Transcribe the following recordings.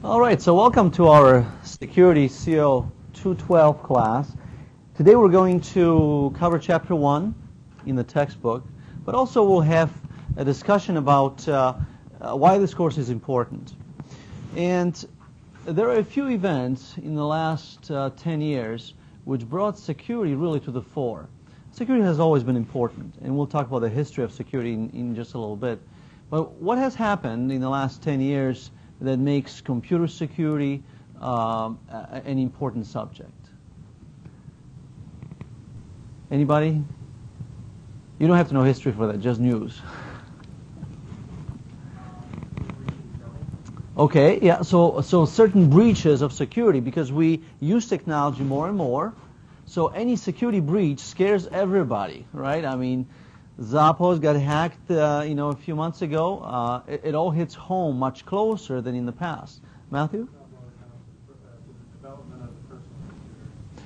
All right, so welcome to our Security CO212 class. Today we're going to cover Chapter 1 in the textbook, but also we'll have a discussion about why this course is important. And there are a few events in the last 10 years which brought security really to the fore. Security has always been important, and we'll talk about the history of security in just a little bit. But what has happened in the last 10 years that makes computer security an important subject? Anybody? You don't have to know history for that, just news. Okay, yeah, so certain breaches of security, because we use technology more and more, so any security breach scares everybody, right? I mean, Zappos got hacked, a few months ago. It all hits home much closer than in the past. Matthew?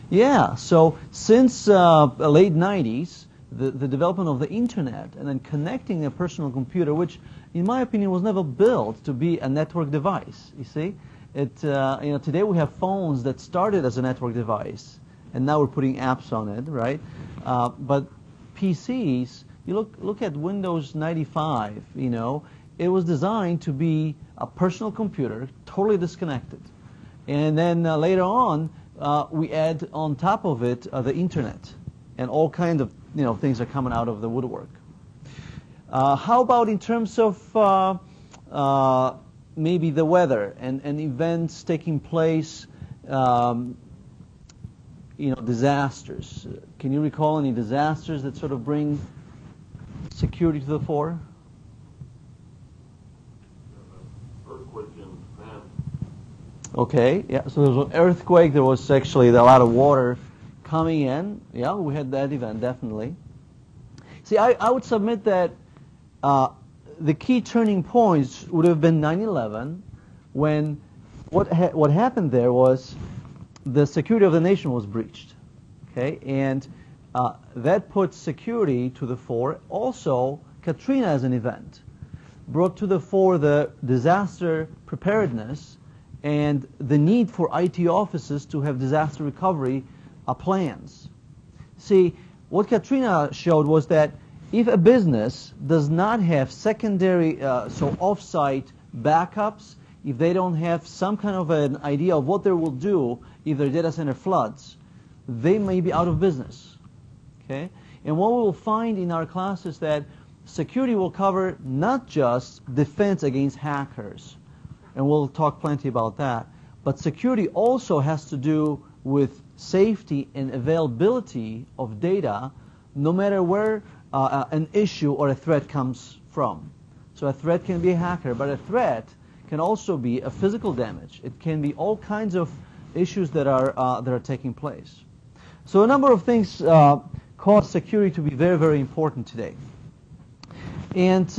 Yeah, so since late 90s, the development of the internet and then connecting a personal computer, which in my opinion was never built to be a network device. You see, today we have phones that started as a network device, and now we're putting apps on it, right? But PCs, you look at Windows 95. It was designed to be a personal computer, totally disconnected, and then later on we add on top of it the internet, and all kinds of things are coming out of the woodwork. How about in terms of maybe the weather and events taking place, disasters? Can you recall any disasters that sort of bring security to the fore? Earthquake in Japan. Okay, yeah, so there was an earthquake. There was actually a lot of water coming in. Yeah, we had that event, definitely. See, I would submit that the key turning points would have been 9/11, when what happened there was the security of the nation was breached. Okay, and that put security to the fore. Also, Katrina as an event brought to the fore the disaster preparedness and the need for IT offices to have disaster recovery plans. See, what Katrina showed was that if a business does not have secondary, off-site backups, if they don't have some kind of an idea of what they will do if their data center floods, they may be out of business. Okay? And what we will find in our class is that security will cover not just defense against hackers, and we'll talk plenty about that, but security also has to do with safety and availability of data, no matter where an issue or a threat comes from. So a threat can be a hacker, but a threat can also be a physical damage. It can be all kinds of issues that are taking place. So a number of things cause security to be very, very important today. And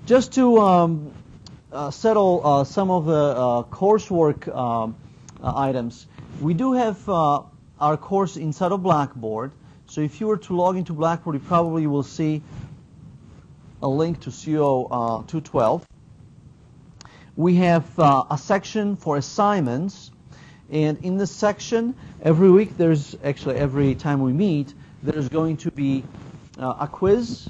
just to settle some of the coursework items, we do have our course inside of Blackboard. So if you were to log into Blackboard, you probably will see a link to CO212. We have a section for assignments, and in this section, every week, every time we meet, there's going to be a quiz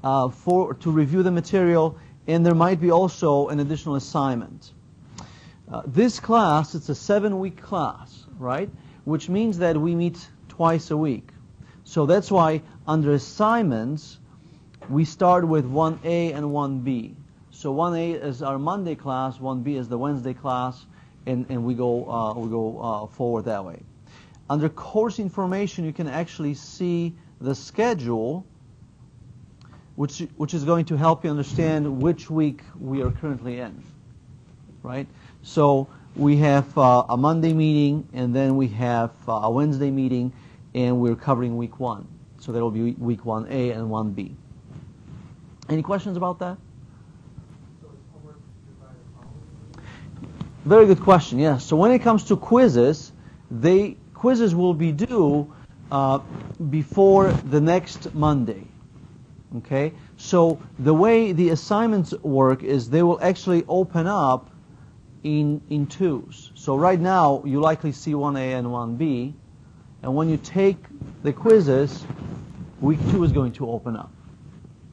to review the material, and there might be also an additional assignment. This class, it's a 7-week class, right? Which means that we meet twice a week. So that's why under assignments, we start with 1A and 1B. So 1A is our Monday class, 1B is the Wednesday class, and we go forward that way. Under course information, you can actually see the schedule, which is going to help you understand which week we are currently in, right? So we have a Monday meeting, and then we have a Wednesday meeting, and we're covering week 1. So there will be week 1A and 1B. Any questions about that? Very good question, yes. So when it comes to quizzes, quizzes will be due before the next Monday. Okay? So the way the assignments work is they will actually open up in twos. So right now, you likely see 1A and 1B. And when you take the quizzes, week 2 is going to open up.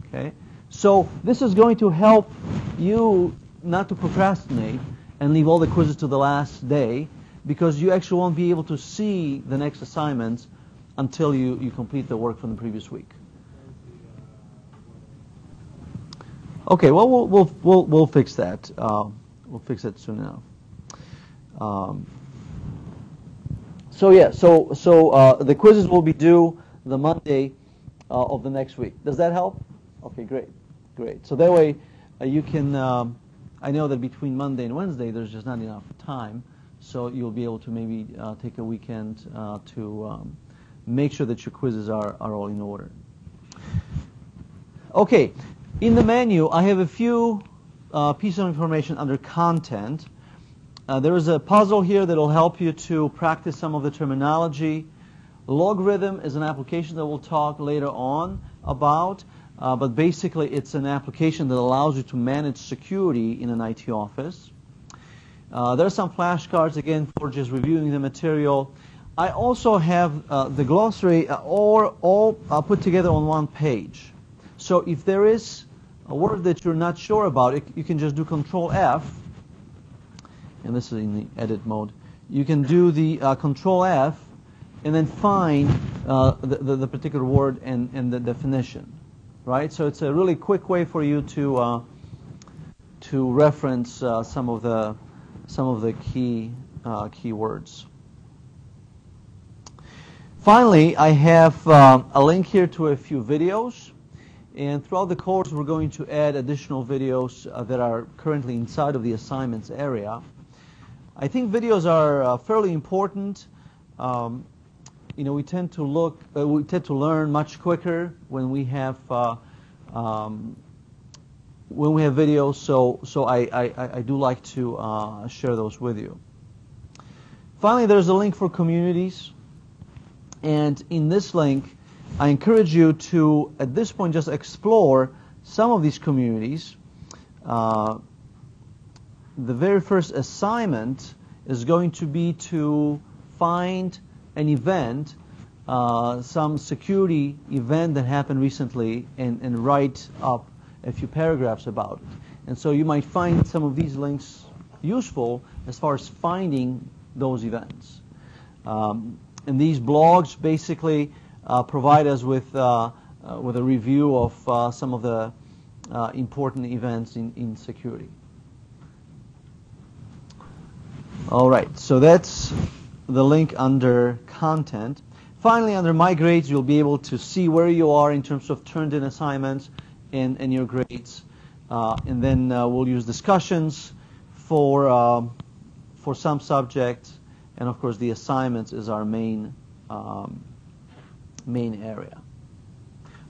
Okay? So this is going to help you not to procrastinate and leave all the quizzes to the last day, because you actually won't be able to see the next assignments until you complete the work from the previous week. Okay, well we'll fix that. We'll fix that soon enough. So yeah, so the quizzes will be due the Monday of the next week. Does that help? Okay, great. So that way you can. I know that between Monday and Wednesday there's just not enough time, so you'll be able to maybe take a weekend to make sure that your quizzes are all in order. Okay, in the menu I have a few pieces of information under content. There is a puzzle here that will help you to practice some of the terminology. Logarithm is an application that we'll talk later on about, but basically it's an application that allows you to manage security in an IT office. There are some flashcards, again, for just reviewing the material. I also have the glossary all put together on one page. So if there is a word that you're not sure about, you can just do Control F, and this is in the edit mode. You can do the Control F and then find the particular word and the definition, right? So it's a really quick way for you to reference some of the key words. Finally, I have a link here to a few videos, and throughout the course we're going to add additional videos that are currently inside of the assignments area. I think videos are fairly important. We tend to learn much quicker when we have videos. So I do like to share those with you. Finally, there's a link for communities, and in this link, I encourage you to, at this point, just explore some of these communities. The very first assignment is going to be to find an event, some security event that happened recently, and write up a few paragraphs about it. And so you might find some of these links useful as far as finding those events. And these blogs basically provide us with a review of some of the important events in security. All right, so that's the link under content. Finally, under My Grades, you'll be able to see where you are in terms of turned-in assignments and your grades. And then we'll use discussions for some subjects. And of course, the assignments is our main area.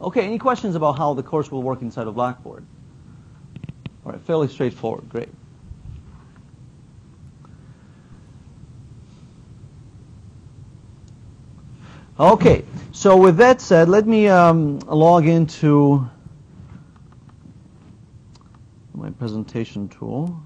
Okay, any questions about how the course will work inside of Blackboard? All right, fairly straightforward, great. Okay, so with that said, let me log into my presentation tool.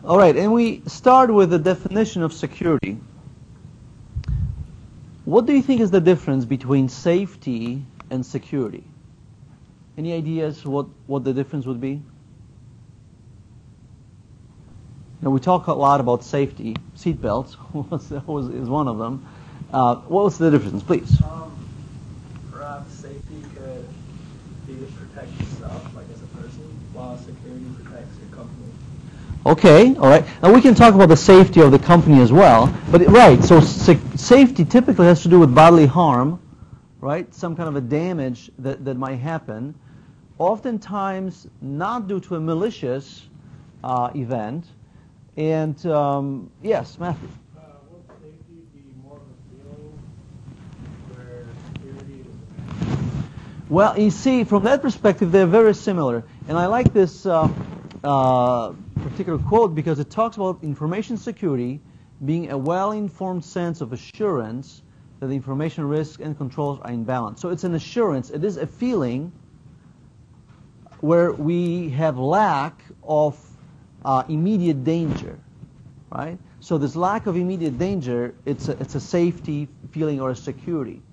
All right, and we start with the definition of security. What do you think is the difference between safety and security? Any ideas what the difference would be? Now, we talk a lot about safety. Seatbelts is one of them. What's the difference, please? Perhaps safety could be to protect yourself, like as a person, while security protects your company. Okay, all right. Now we can talk about the safety of the company as well. But right, so safety typically has to do with bodily harm, right? Some kind of a damage that might happen. Oftentimes not due to a malicious event. And yes, Matthew. Would safety be more of a field where Well, you see, from that perspective, they're very similar. And I like this particular quote because it talks about information security being a well-informed sense of assurance that the information risks and controls are in balance. So it's an assurance. It is a feeling where we have lack of immediate danger, right? So this lack of immediate danger, it's a safety feeling or a security.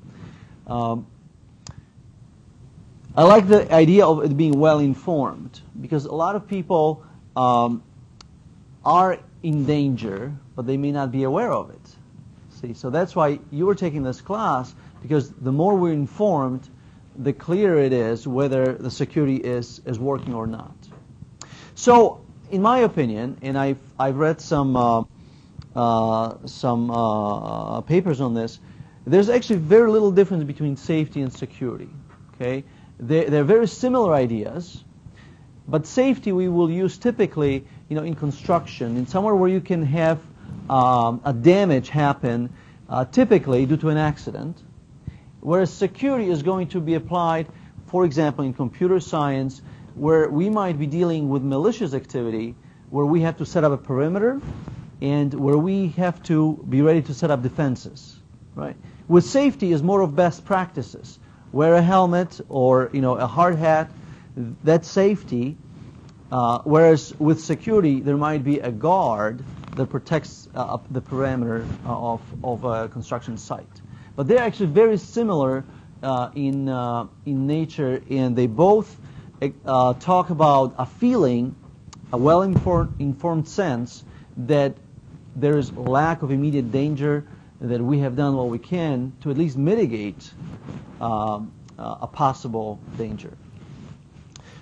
I like the idea of it being well-informed because a lot of people are in danger, but they may not be aware of it. See, so that's why you were taking this class, because the more we're informed, the clearer it is whether the security is working or not. So, in my opinion, and I've read some papers on this, there's actually very little difference between safety and security. Okay, they're very similar ideas, but safety we will use typically, in construction, in somewhere where you can have a damage happen, typically due to an accident, whereas security is going to be applied, for example, in computer science, where we might be dealing with malicious activity, where we have to set up a perimeter, and where we have to be ready to set up defenses, right? With safety is more of best practices. Wear a helmet or a hard hat, that's safety. Whereas with security, there might be a guard that protects the perimeter of a construction site. But they're actually very similar in nature, and they both talk about a feeling, a well-informed sense that there is lack of immediate danger, that we have done what we can to at least mitigate a possible danger.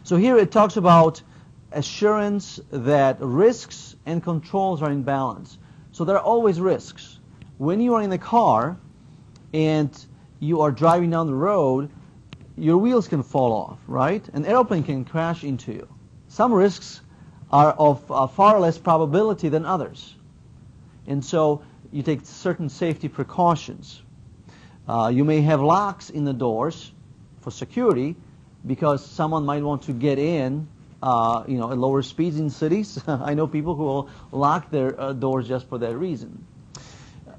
So here it talks about assurance that risks and controls are in balance. So there are always risks. When you are in a car and you are driving down the road, your wheels can fall off, right? An airplane can crash into you. Some risks are of far less probability than others. And so you take certain safety precautions. You may have locks in the doors for security because someone might want to get in at lower speeds in cities. I know people who will lock their doors just for that reason.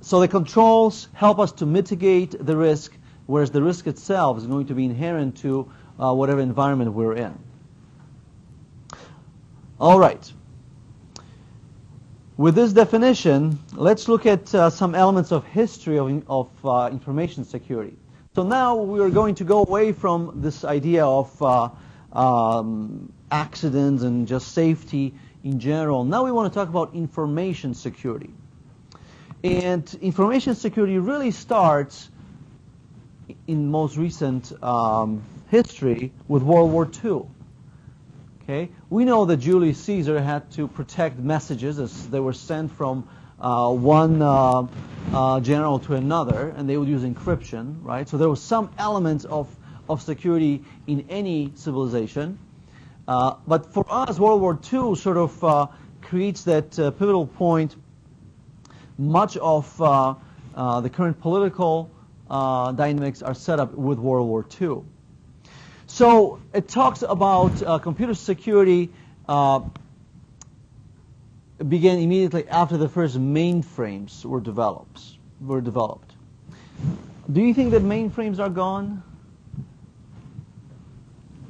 So the controls help us to mitigate the risk, whereas the risk itself is going to be inherent to whatever environment we're in. All right. With this definition, let's look at some elements of history of information security. So now we are going to go away from this idea of accidents and just safety in general. Now we want to talk about information security. And information security really starts in most recent history with World War II. Okay, we know that Julius Caesar had to protect messages as they were sent from one general to another, and they would use encryption, right? So there was some elements of security in any civilization. But for us, World War II sort of creates that pivotal point. Much of the current political dynamics are set up with World War II. So it talks about computer security began immediately after the first mainframes were developed. Do you think that mainframes are gone?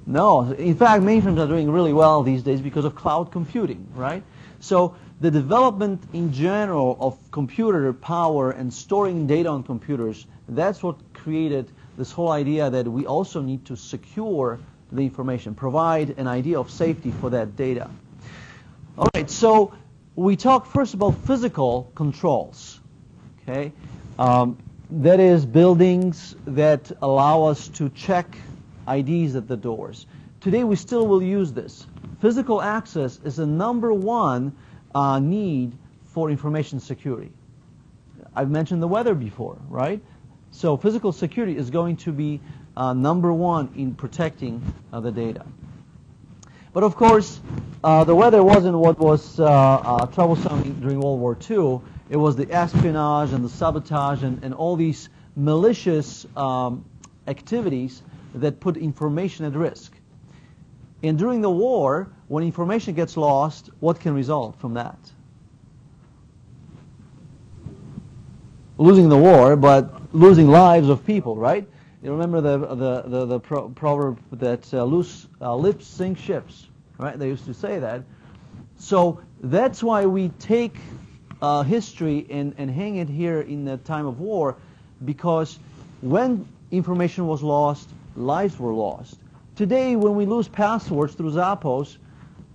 No. In fact, mainframes are doing really well these days because of cloud computing, right? So the development in general of computer power and storing data on computers, that's what created this whole idea that we also need to secure the information, provide an idea of safety for that data. All right, so we talk first about physical controls, okay? That is buildings that allow us to check IDs at the doors. Today we still will use this. Physical access is the number one need for information security. I've mentioned the weather before, right? So physical security is going to be number one in protecting the data. But of course, the weather wasn't what was troublesome during World War II. It was the espionage and the sabotage and all these malicious activities that put information at risk. And during the war, when information gets lost, what can result from that? Losing the war, but losing lives of people, right? You remember the proverb that loose lips sink ships, right? They used to say that. So that's why we take history and hang it here in the time of war, because when information was lost, lives were lost. Today, when we lose passwords through Zappos,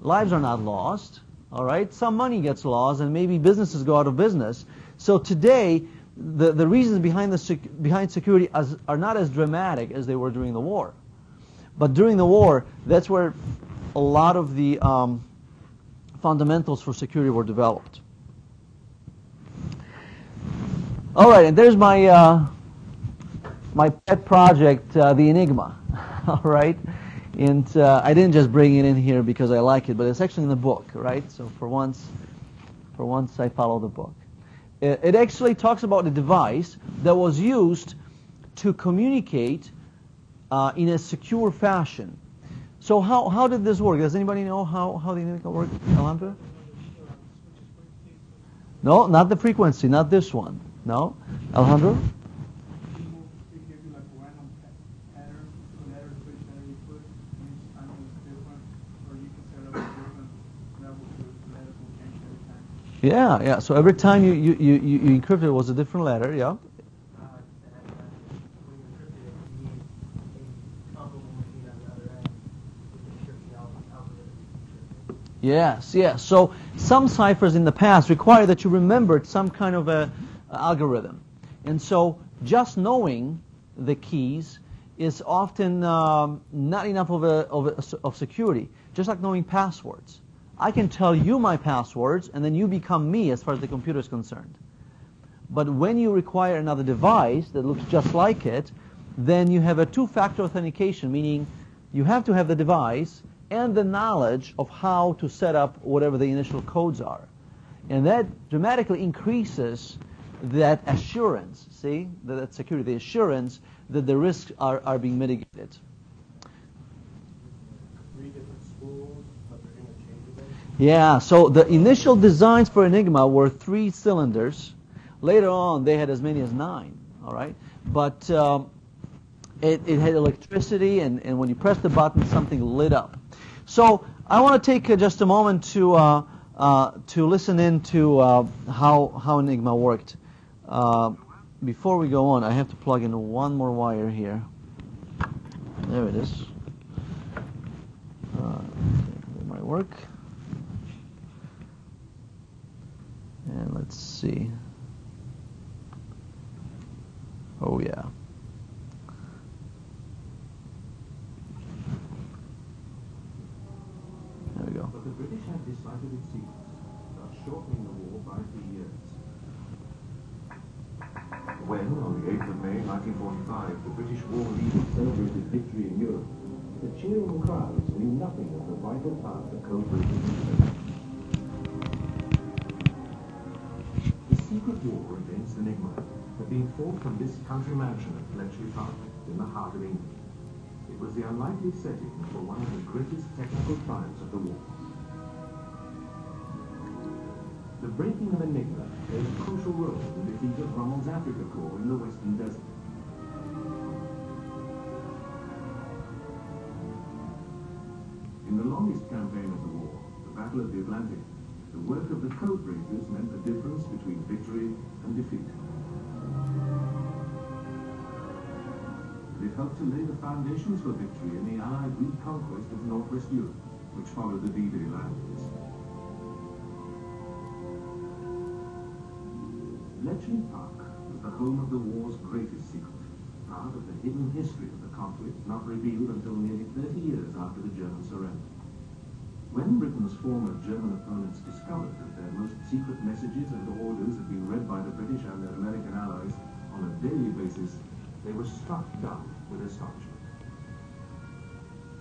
lives are not lost, all right? Some money gets lost, and maybe businesses go out of business. So today, the reasons behind security are not as dramatic as they were during the war. But during the war, that's where a lot of the fundamentals for security were developed. All right, and there's my my pet project, the Enigma. All right, and I didn't just bring it in here because I like it, but it's actually in the book, right? So for once I follow the book. It actually talks about a device that was used to communicate in a secure fashion. So how did this work? Does anybody know how the Enigma worked, Alejandro? No, not the frequency, not this one. No, Alejandro? Yeah. So every time you encrypt it was a different letter, yeah. Yes. So some ciphers in the past require that you remembered some kind of a algorithm, and so just knowing the keys is often not enough of security. Just like knowing passwords. I can tell you my passwords, and then you become me as far as the computer is concerned. But when you require another device that looks just like it, then you have a two-factor authentication, meaning you have to have the device and the knowledge of how to set up whatever the initial codes are. And that dramatically increases that assurance, see, that security, the assurance that the risks are being mitigated. Yeah, so the initial designs for Enigma were 3 cylinders. Later on, they had as many as 9, all right? But it had electricity, and when you press the button, something lit up. So I want to take just a moment to listen in to how Enigma worked. Before we go on, I have to plug in one more wire here. There it is. It might work. And let's see. Oh yeah. There we go. But the British had decided its secrets, thus shortening the war by 3 years. When, on the 8th of May 1945, the British war leaders celebrated victory in Europe, the cheering crowds knew nothing of the vital part the code breaking played. The secret war against Enigma had been fought from this country mansion at Bletchley Park in the heart of England. It was the unlikely setting for one of the greatest technical triumphs of the war. The breaking of Enigma played a crucial role in the defeat of Rommel's Africa Corps in the Western Desert. In the longest campaign of the war, the Battle of the Atlantic, the work of the code breakers meant the difference between victory and defeat. It helped to lay the foundations for victory in the Allied reconquest of Northwest Europe, which followed the D-Day landings. Bletchley Park was the home of the war's greatest secret, part of the hidden history of the conflict not revealed until nearly 30 years after the German surrender. When Britain's former German opponents discovered that their most secret messages and orders had been read by the British and their American allies on a daily basis, they were struck dumb with astonishment.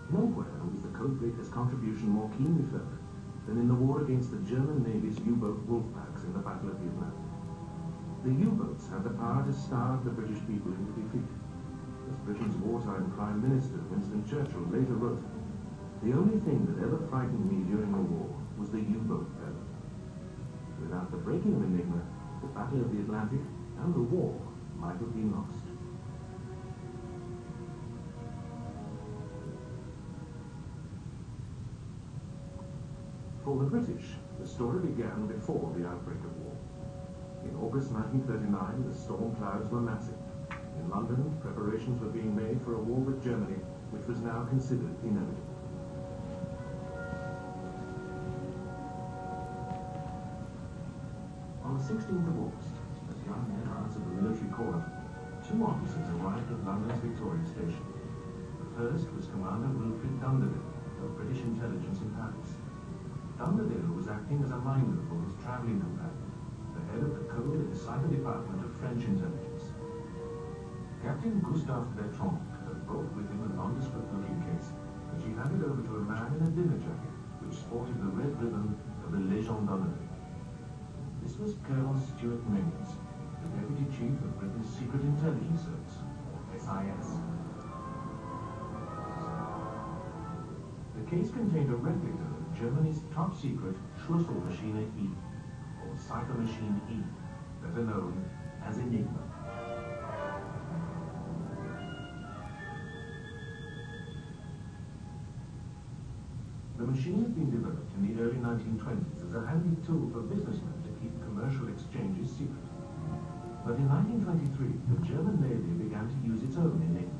Nowhere was the code breaker's contribution more keenly felt than in the war against the German Navy's U-boat wolfpacks in the Battle of the Atlantic. The U-boats had the power to starve the British people into defeat. As Britain's wartime Prime Minister, Winston Churchill, later wrote, "The only thing that ever frightened me during the war was the U-boat battle. Without the breaking of Enigma, the Battle of the Atlantic and the war might have been lost." For the British, the story began before the outbreak of war. In August 1939, the storm clouds were massive. In London, preparations were being made for a war with Germany, which was now considered inevitable. On the 16th of August, as young men answered the military call, two officers arrived at London's Victoria Station. The first was Commander Wilfred Dunderville of British intelligence in Paris. Dunderville was acting as a minder for his travelling companion, the head of the Code and Cipher Department of French intelligence. Captain Gustave Bertrand had brought with him a nondescript-looking case, which he handed over to a man in a dinner jacket, which sported the red ribbon of the Légion d'honneur. This was Colonel Stuart Menzies, the Deputy Chief of Britain's Secret Intelligence Service, or SIS. The case contained a replica of Germany's top-secret Schlüsselmaschine E, or Cipher Machine E, better known as Enigma. The machine had been developed in the early 1920s as a handy tool for businessmen to keep commercial exchanges secret. But in 1923, the German Navy began to use its own Enigma.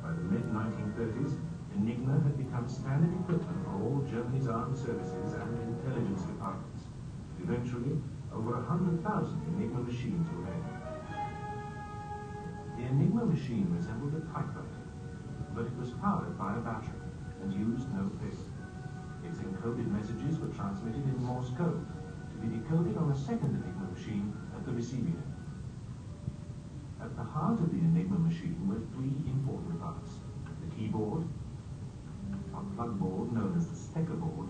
By the mid-1930s, Enigma had become standard equipment for all Germany's armed services and intelligence departments. Eventually, over 100,000 Enigma machines were made. The Enigma machine resembled a typewriter, but it was powered by a battery and used no paper. Its encoded messages were transmitted in Morse code, to be decoded on a second Enigma machine at the receiving end. At the heart of the Enigma machine were three important parts: the keyboard, a plug board known as the stecker board,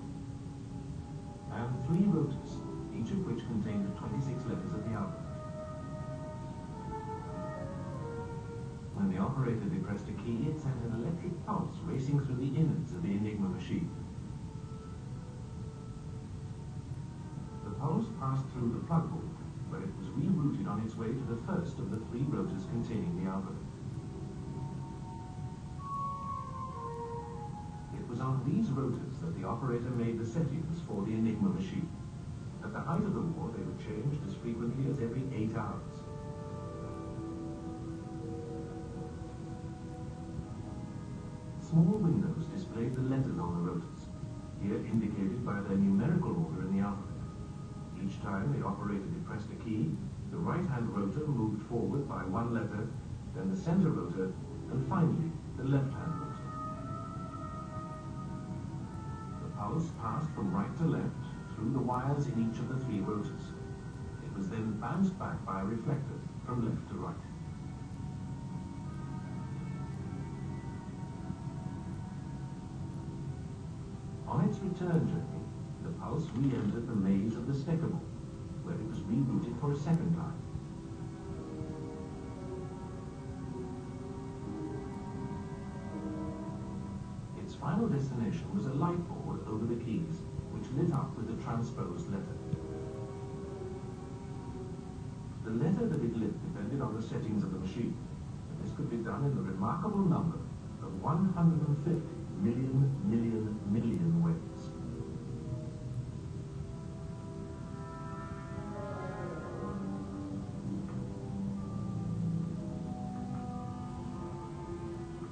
and three rotors, each of which contained 26 letters of the alphabet. When the operator depressed a key, it sent an electric pulse racing through the innards of the Enigma machine. The pulse passed through the plug board, where it was rerouted on its way to the first of the three rotors containing the alphabet. It was on these rotors that the operator made the settings for the Enigma machine. At the height of the war, they were changed as frequently as every 8 hours. Small windows displayed the letters on the rotors, here indicated by their numerical order in the alphabet. Each time the operator depressed a key, the right-hand rotor moved forward by one letter, then the center rotor, and finally the left-hand rotor. The pulse passed from right to left through the wires in each of the three rotors. It was then bounced back by a reflector from left to right. On its return journey, the pulse re-entered the maze of the stecker board, where it was rerouted for a second time. Its final destination was a light board over the keys, which lit up with the transposed letter. The letter that it lit depended on the settings of the machine, and this could be done in the remarkable number of 150 million ways.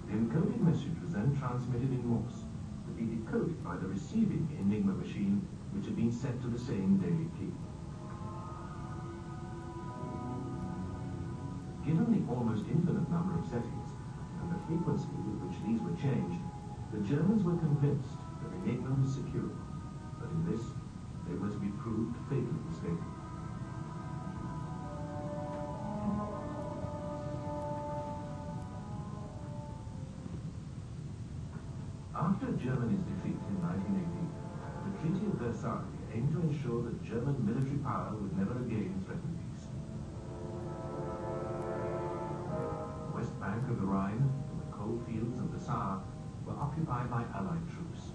The encoded message was then transmitted in Morse, to be decoded by the receiving Enigma machine, which had been set to the same daily key. Given the almost infinite number of settings, and the frequency with which these were changed, the Germans were convinced that Enigma was secure, but in this, they were to be proved fatally mistaken. After Germany's defeat in 1918, the Treaty of Versailles aimed to ensure that German military power would never again threaten peace. West bank of the Rhine and the coal fields of the Saar were occupied by Allied troops.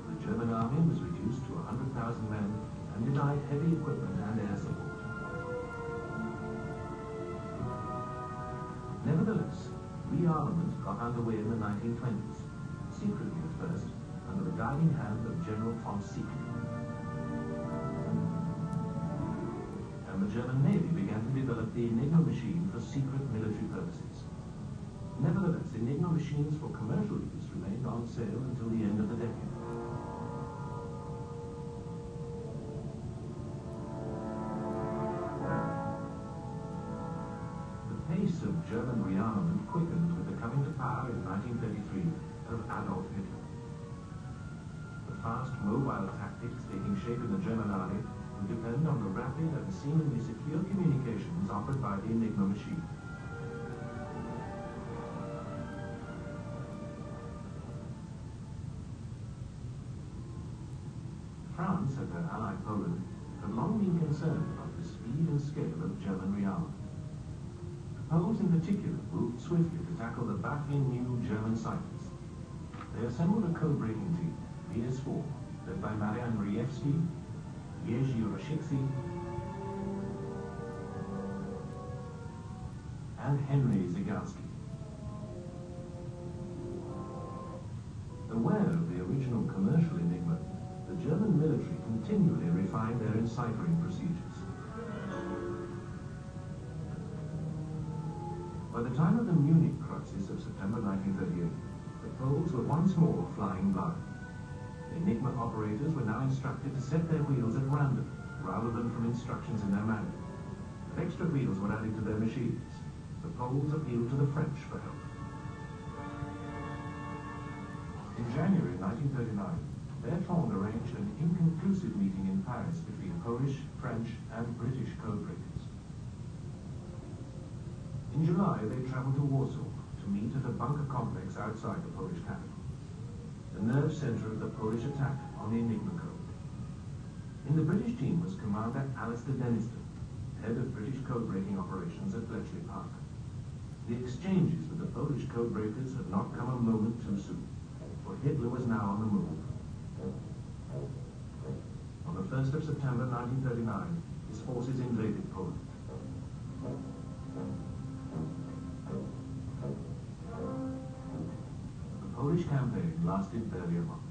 The German army was reduced to 100,000 men and denied heavy equipment and air support. Nevertheless, rearmament got underway in the 1920s, secretly at first, under the guiding hand of General von Siecke. And the German Navy began to develop the Enigma machine for secret military purposes. Nevertheless, Enigma machines for commercial use remained on sale until the end of the decade. The pace of German rearmament quickened with the coming to power in 1933 of Adolf Hitler. The fast, mobile tactics taking shape in the German army would depend on the rapid and seemingly secure communications offered by the Enigma machine. France and her ally Poland had long been concerned about the speed and scale of German rearmament. The Poles in particular moved swiftly to tackle the baffling new German cycles. They assembled a code-breaking team, PS4, led by Marian Machajewski, Jerzy Roszicki, and Henry Zygalski. Aware of the original commercial Enigma, the German military continually refined their enciphering procedures. By the time of the Munich crisis of September 1938, the Poles were once more flying blind. Enigma operators were now instructed to set their wheels at random, rather than from instructions in their manual. But extra wheels were added to their machines. The Poles appealed to the French for help. In January 1939, Bertrand arranged an inconclusive meeting in Paris between Polish, French, and British codebreakers. In July, they traveled to Warsaw to meet at a bunker complex outside the Polish capital, the nerve center of the Polish attack on the Enigma code. In the British team was Commander Alistair Denniston, head of British code-breaking operations at Bletchley Park. The exchanges with the Polish codebreakers had not come a moment too soon, for Hitler was now on the move. On the 1st of September 1939, his forces invaded Poland. The Polish campaign lasted barely a month.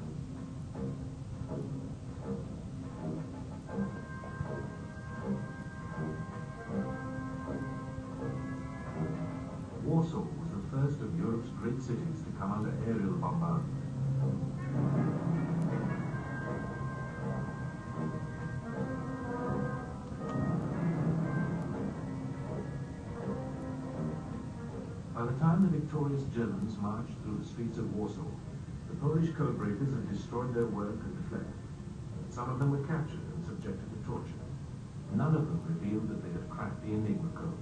Warsaw was the first of Europe's great cities to come under aerial bombardment. By the time the victorious Germans marched through the streets of Warsaw, the Polish codebreakers had destroyed their work and fled. Some of them were captured and subjected to torture. None of them revealed that they had cracked the Enigma code.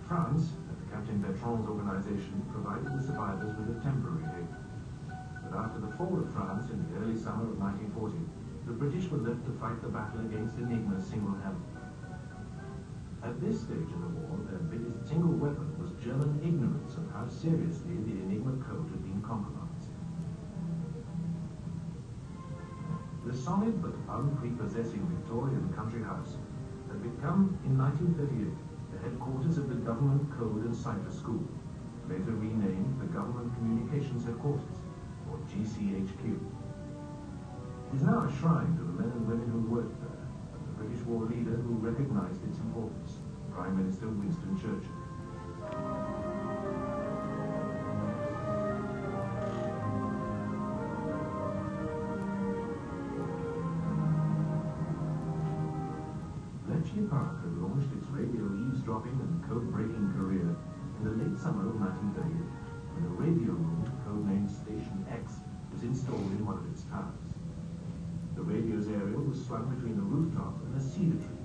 France, at Captain Bertrand's organization, provided the survivors with a temporary haven. But after the fall of France in the early summer of 1940, the British were left to fight the battle against Enigma single-handedly. At this stage in the war, their biggest single weapon was German ignorance of how seriously the Enigma code had been compromised. The solid but unprepossessing Victorian country house had become, in 1938, the headquarters of the Government Code and Cipher School, later renamed the Government Communications Headquarters, or GCHQ. It is now a shrine to the men and women who worked there, and the British war leader who recognized its importance, Prime Minister Winston Churchill. Bletchley Park had launched its radio eavesdropping and code-breaking career in the late summer of 1938, when a radio room, codenamed Station X, was installed in one of its towers. The radio's aerial was slung between the rooftop and a cedar tree,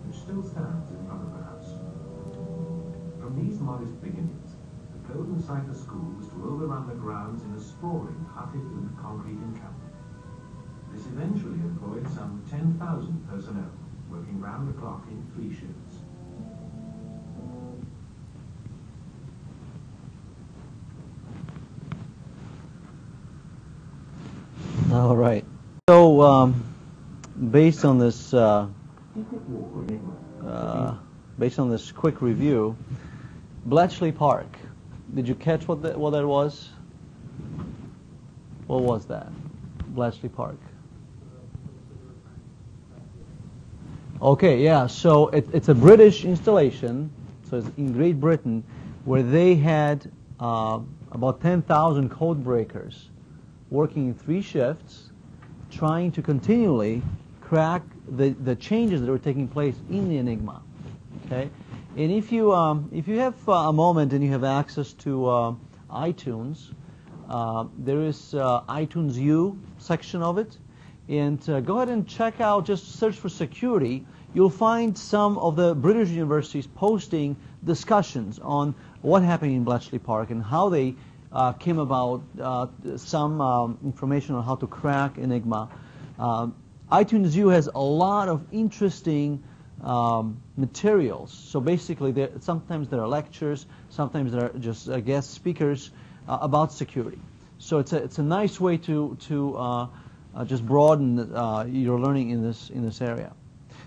which still stands in front of the house. From these modest beginnings, the code inside the school was to overrun the grounds in a sprawling, hut-and concrete encampment. This eventually employed some 10,000 personnel, working round the clock in 3 shifts. All right. So, based on this, based on this quick review, Bletchley Park. Did you catch what that was? What was that? Bletchley Park. Okay, yeah. So it's a British installation. So it's in Great Britain, where they had about 10,000 code breakers working in 3 shifts, trying to continually crack the changes that were taking place in the Enigma. Okay, and if you have a moment and you have access to iTunes, there is iTunes U section of it, and go ahead and check out. Just search for security. You'll find some of the British universities posting discussions on what happened in Bletchley Park and how they came about, some information on how to crack Enigma. iTunes U has a lot of interesting materials. So basically, sometimes there are lectures, sometimes there are just guest speakers about security. So it's a nice way to just broaden your learning in this area.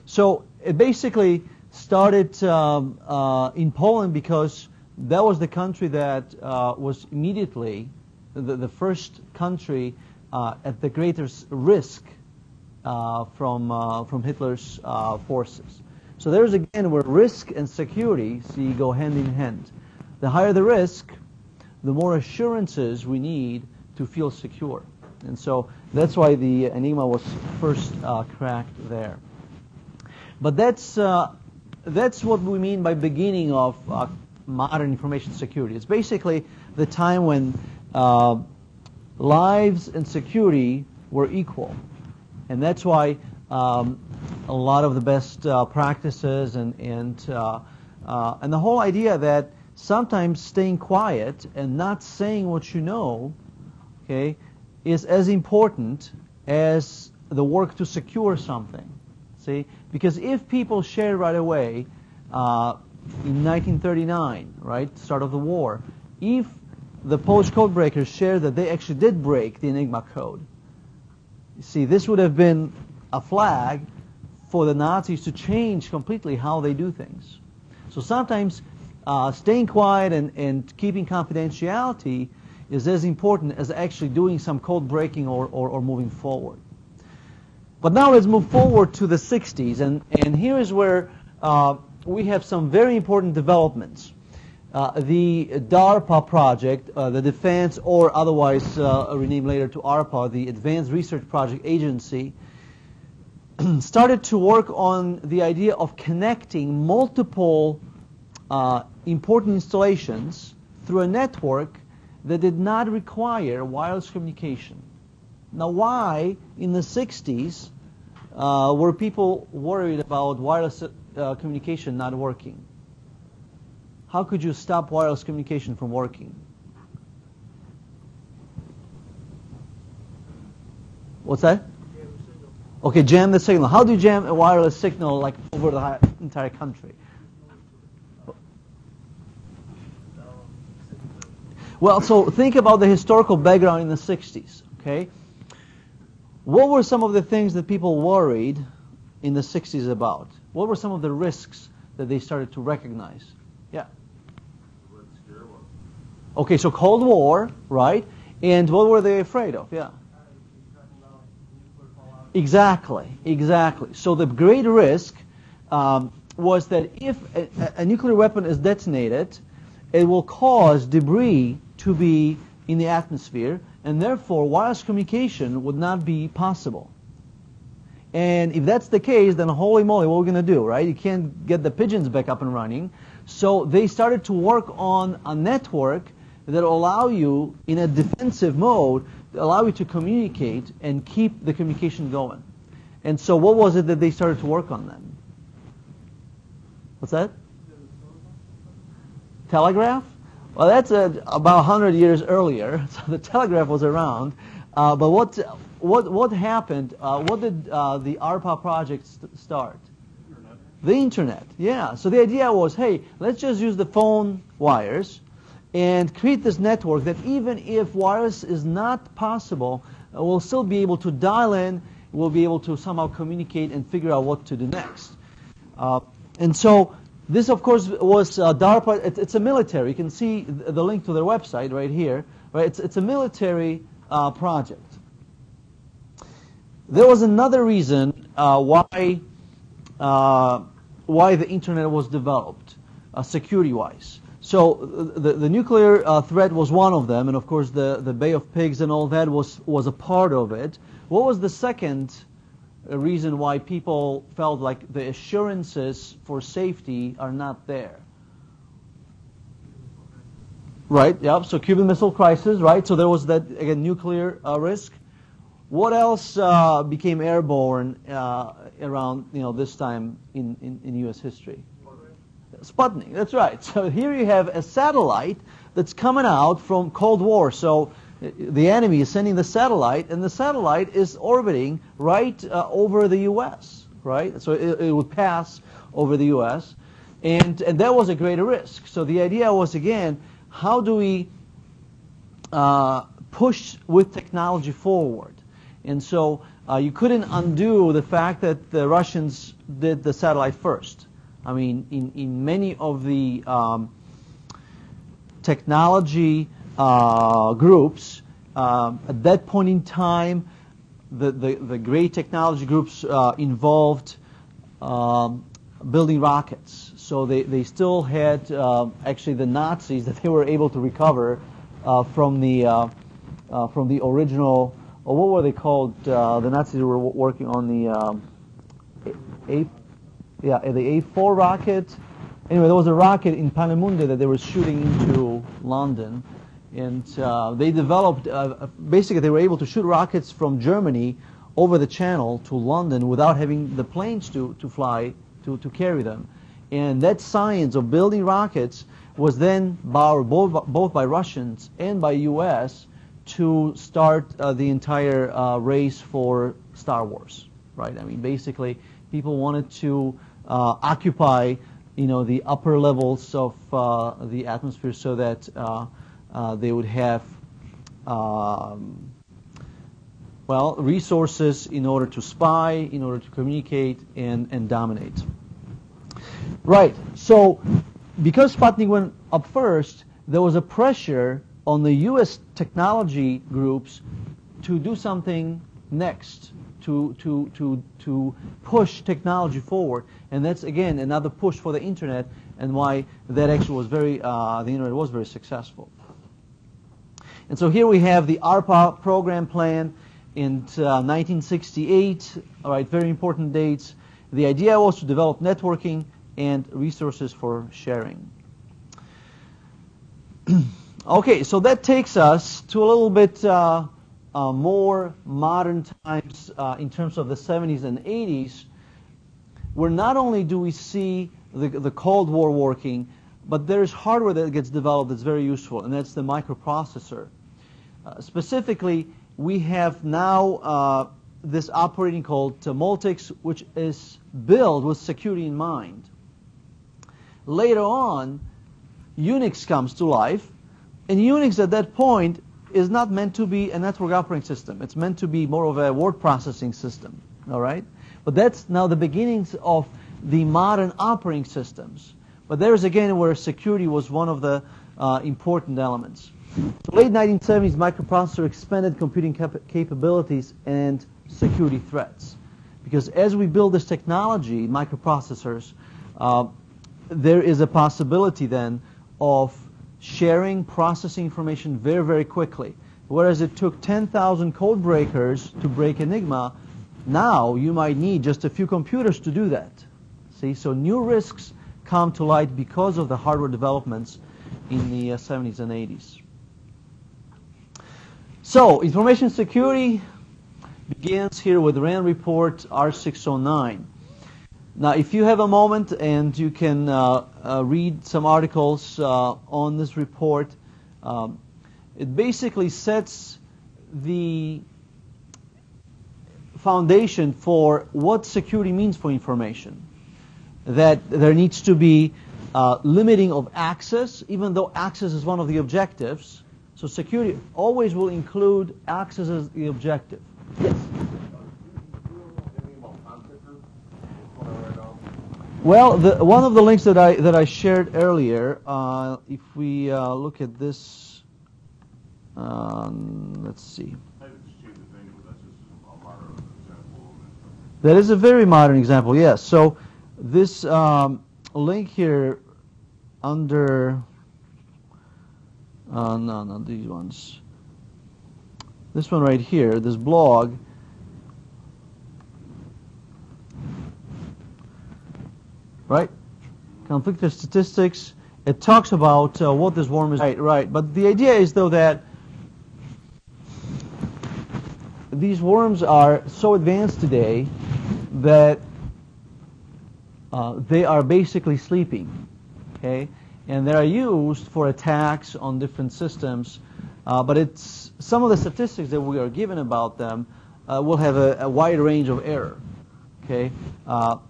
So it basically started in Poland because that was the country that was immediately the first country at the greatest risk from Hitler's forces. So there's again where risk and security go hand in hand. The higher the risk, the more assurances we need to feel secure. And so that's why the Enigma was first cracked there. But that's what we mean by beginning of modern information security. It's basically the time when lives and security were equal. And that's why a lot of the best practices and the whole idea that sometimes staying quiet and not saying what you know, okay, is as important as the work to secure something. See, because if people shared right away in 1939, right, start of the war, if the Polish code breakers shared that they actually did break the Enigma code, you see, this would have been a flag for the Nazis to change completely how they do things. So sometimes staying quiet and keeping confidentiality is as important as actually doing some code breaking or moving forward. But now let's move forward to the 60s, and here is where we have some very important developments. The DARPA project, the Defense, or otherwise renamed later to ARPA, the Advanced Research Project Agency, started to work on the idea of connecting multiple important installations through a network that did not require wireless communication. Now, why in the 60s were people worried about wireless communication not working? How could you stop wireless communication from working? What's that? Okay, jam the signal. How do you jam a wireless signal like over the entire country? Well, so think about the historical background in the 60s, okay? What were some of the things that people worried in the 60s about? What were some of the risks that they started to recognize? Yeah. Okay, so Cold War, right? And what were they afraid of? Yeah. Exactly, exactly. So the great risk was that if a nuclear weapon is detonated, it will cause debris to be in the atmosphere, and therefore wireless communication would not be possible. And if that's the case, then holy moly, what are we going to do, right? You can't get the pigeons back up and running. So they started to work on a network that will allow you, in a defensive mode, allow you to communicate and keep the communication going. And so what was it that they started to work on then? What's that? Telegraph? Well, that's about 100 years earlier. So the telegraph was around. But what happened? What did the ARPA project start? The internet, yeah. So the idea was, hey, let's just use the phone wires and create this network that even if wireless is not possible, we'll still be able to dial in, we'll be able to somehow communicate and figure out what to do next. And so this, of course, was DARPA. It's a military. You can see the link to their website right here. Right? It's a military project. There was another reason why the internet was developed, security-wise. So the nuclear threat was one of them, and of course the Bay of Pigs and all that was a part of it. What was the second reason why people felt like the assurances for safety are not there? Right, yeah, so Cuban Missile Crisis, right? So there was that, again, nuclear risk. What else became airborne around this time in U.S. history? Sputnik, that's right. So here you have a satellite that's coming out from Cold War. So the enemy is sending the satellite, and the satellite is orbiting right over the U.S., right? So it would pass over the U.S., and that was a greater risk. So the idea was, again, how do we push with technology forward? And so you couldn't undo the fact that the Russians did the satellite first. I mean, in many of the technology groups, at that point in time, the great technology groups involved building rockets. So they still had actually the Nazis that they were able to recover from the original. Or what were they called? The Nazis were working on the A4 rocket. Anyway, there was a rocket in Peenemünde that they were shooting into London, and they developed. Basically, they were able to shoot rockets from Germany over the Channel to London without having the planes to fly to carry them. And that science of building rockets was then borrowed both by Russians and by U.S. to start the entire race for Star Wars, right? I mean, basically, people wanted to occupy, the upper levels of the atmosphere so that they would have, resources in order to spy, in order to communicate and dominate. Right. So, because Sputnik went up first, there was a pressure on the U.S. technology groups to do something next, to push technology forward, and that's again another push for the internet, and why that actually was the internet was very successful. And so here we have the ARPA program plan in 1968. All right, very important dates. The idea was to develop networking and resources for sharing. Okay, so that takes us to a little bit more modern times in terms of the 70s and 80s, where not only do we see the Cold War working, but there's hardware that gets developed that's very useful, and that's the microprocessor. Specifically, we have now this operating called Multics, which is built with security in mind. Later on, UNIX comes to life, and UNIX at that point is not meant to be a network operating system. It's meant to be more of a word processing system, all right? But that's now the beginnings of the modern operating systems. But there's again where security was one of the important elements. So late 1970s, microprocessor expanded computing capabilities and security threats. Because as we build this technology, microprocessors, there is a possibility then of sharing, processing information very, very quickly. Whereas it took 10,000 code breakers to break Enigma, now you might need just a few computers to do that. See, so new risks come to light because of the hardware developments in the 70s and 80s. So, information security begins here with RAND report R609. Now, if you have a moment and you can read some articles on this report, it basically sets the foundation for what security means for information. That there needs to be limiting of access, even though access is one of the objectives. So security always will include access as the objective. Yes? Well, one of the links that I shared earlier, if we look at this, let's see. That is a very modern example, yes. So this link here under, no, not these ones. This one right here, this blog, right? Conflictor statistics. It talks about what this worm is. Right. But the idea is, though, that these worms are so advanced today that they are basically sleeping, okay? And they are used for attacks on different systems. But it's some of the statistics that we are given about them will have a wide range of error, okay?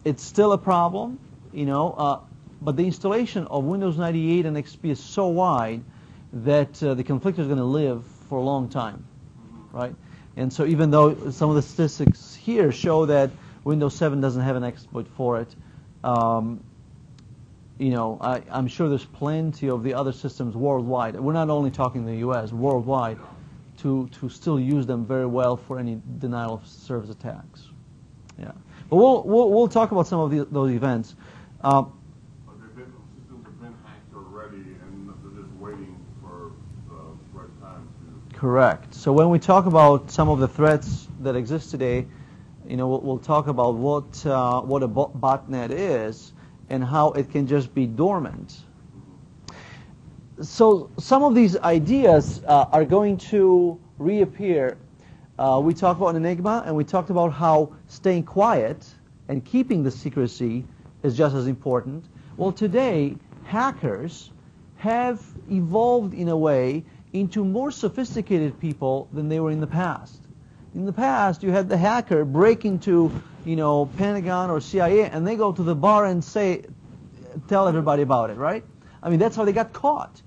It's still a problem, you know, but the installation of Windows 98 and XP is so wide that the conflictor is going to live for a long time, right? And so even though some of the statistics here show that Windows 7 doesn't have an exploit for it, you know, I'm sure there's plenty of the other systems worldwide. We're not only talking the U.S., worldwide, to still use them very well for any denial of service attacks. Yeah, but we'll talk about some of those events. But the systems have been hacked already, and they're just waiting for the right time to. Correct. So when we talk about some of the threats that exist today, you know, we'll talk about what a botnet is and how it can just be dormant. So some of these ideas are going to reappear. We talked about Enigma, and we talked about how staying quiet and keeping the secrecy is just as important. Well, today, hackers have evolved in a way into more sophisticated people than they were in the past. In the past, you had the hacker break into, you know, Pentagon or CIA, and they go to the bar and tell everybody about it, right? I mean, that's how they got caught.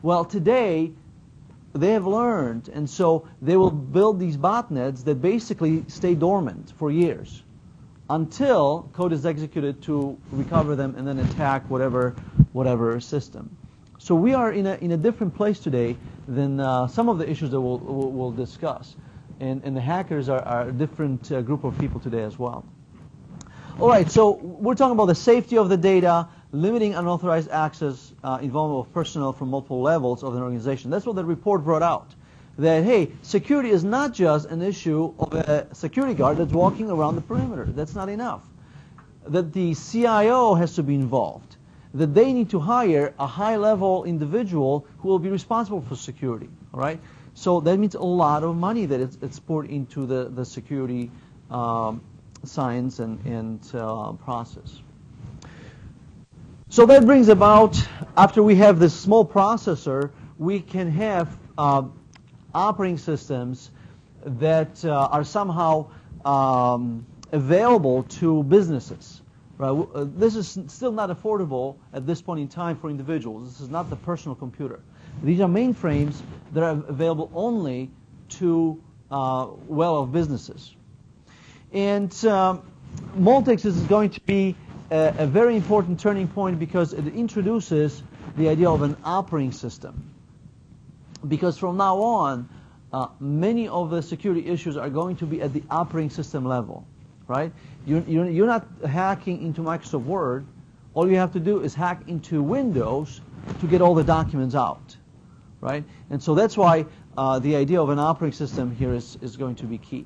Well, today, they have learned, and so they will build these botnets that basically stay dormant for years until code is executed to recover them and then attack whatever system. So we are in a different place today than some of the issues that we'll discuss. And the hackers are a different group of people today as well. All right, so we're talking about the safety of the data, limiting unauthorized access, involvement of personnel from multiple levels of an organization. That's what the report brought out. That, hey, security is not just an issue of a security guard that's walking around the perimeter. That's not enough. That the CIO has to be involved. That they need to hire a high-level individual who will be responsible for security, all right? So that means a lot of money that it's poured into the security science and process. So that brings about, after we have this small processor, we can have operating systems that are somehow available to businesses. Right? This is still not affordable at this point in time for individuals. This is not the personal computer. These are mainframes that are available only to well-off businesses. And Multics is going to be a very important turning point because it introduces the idea of an operating system. Because from now on, many of the security issues are going to be at the operating system level, right? You're not hacking into Microsoft Word. All you have to do is hack into Windows to get all the documents out, right? And so that's why the idea of an operating system here is going to be key.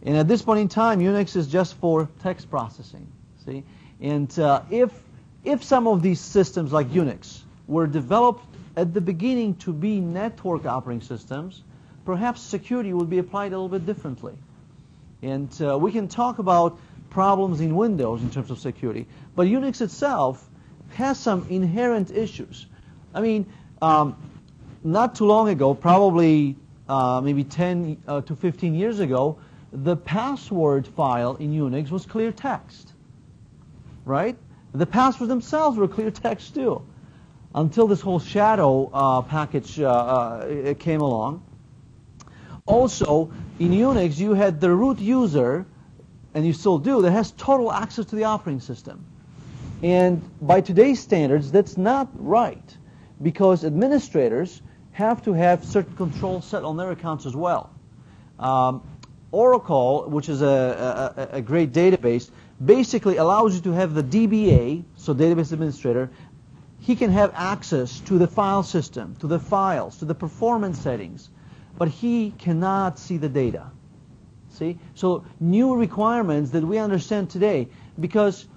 And at this point in time, UNIX is just for text processing, see? And if some of these systems like UNIX were developed at the beginning to be network operating systems, perhaps security would be applied a little bit differently. And we can talk about problems in Windows in terms of security, but Unix itself has some inherent issues. I mean, not too long ago, probably maybe 10 to 15 years ago, the password file in Unix was clear text, right? The passwords themselves were clear text too, until this whole shadow package came along. Also, in Unix, you had the root user, and you still do, that has total access to the operating system. And by today's standards, that's not right, because administrators have to have certain controls set on their accounts as well. Oracle, which is a great database, basically allows you to have the DBA, so database administrator. He can have access to the file system, to the files, to the performance settings, but he cannot see the data. See? So new requirements that we understand today, because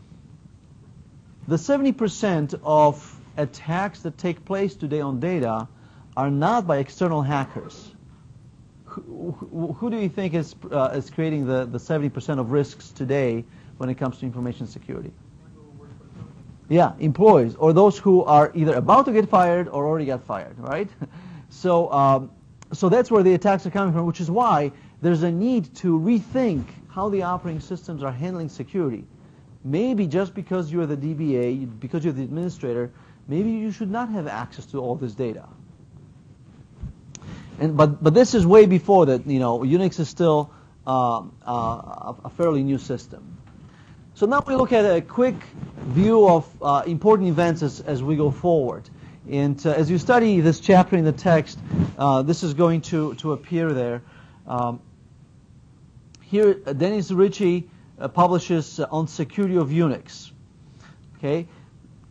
the 70% of attacks that take place today on data are not by external hackers. Who do you think is creating the 70% of risks today when it comes to information security? Yeah, employees, or those who are either about to get fired or already got fired, right? So, so that's where the attacks are coming from, which is why there's a need to rethink how the operating systems are handling security. Maybe just because you're the DBA, because you're the administrator, maybe you should not have access to all this data. But this is way before that. You know, Unix is still a fairly new system. So now we look at a quick view of important events as we go forward. And as you study this chapter in the text, this is going to appear there. Here, Dennis Ritchie publishes on security of Unix. Okay,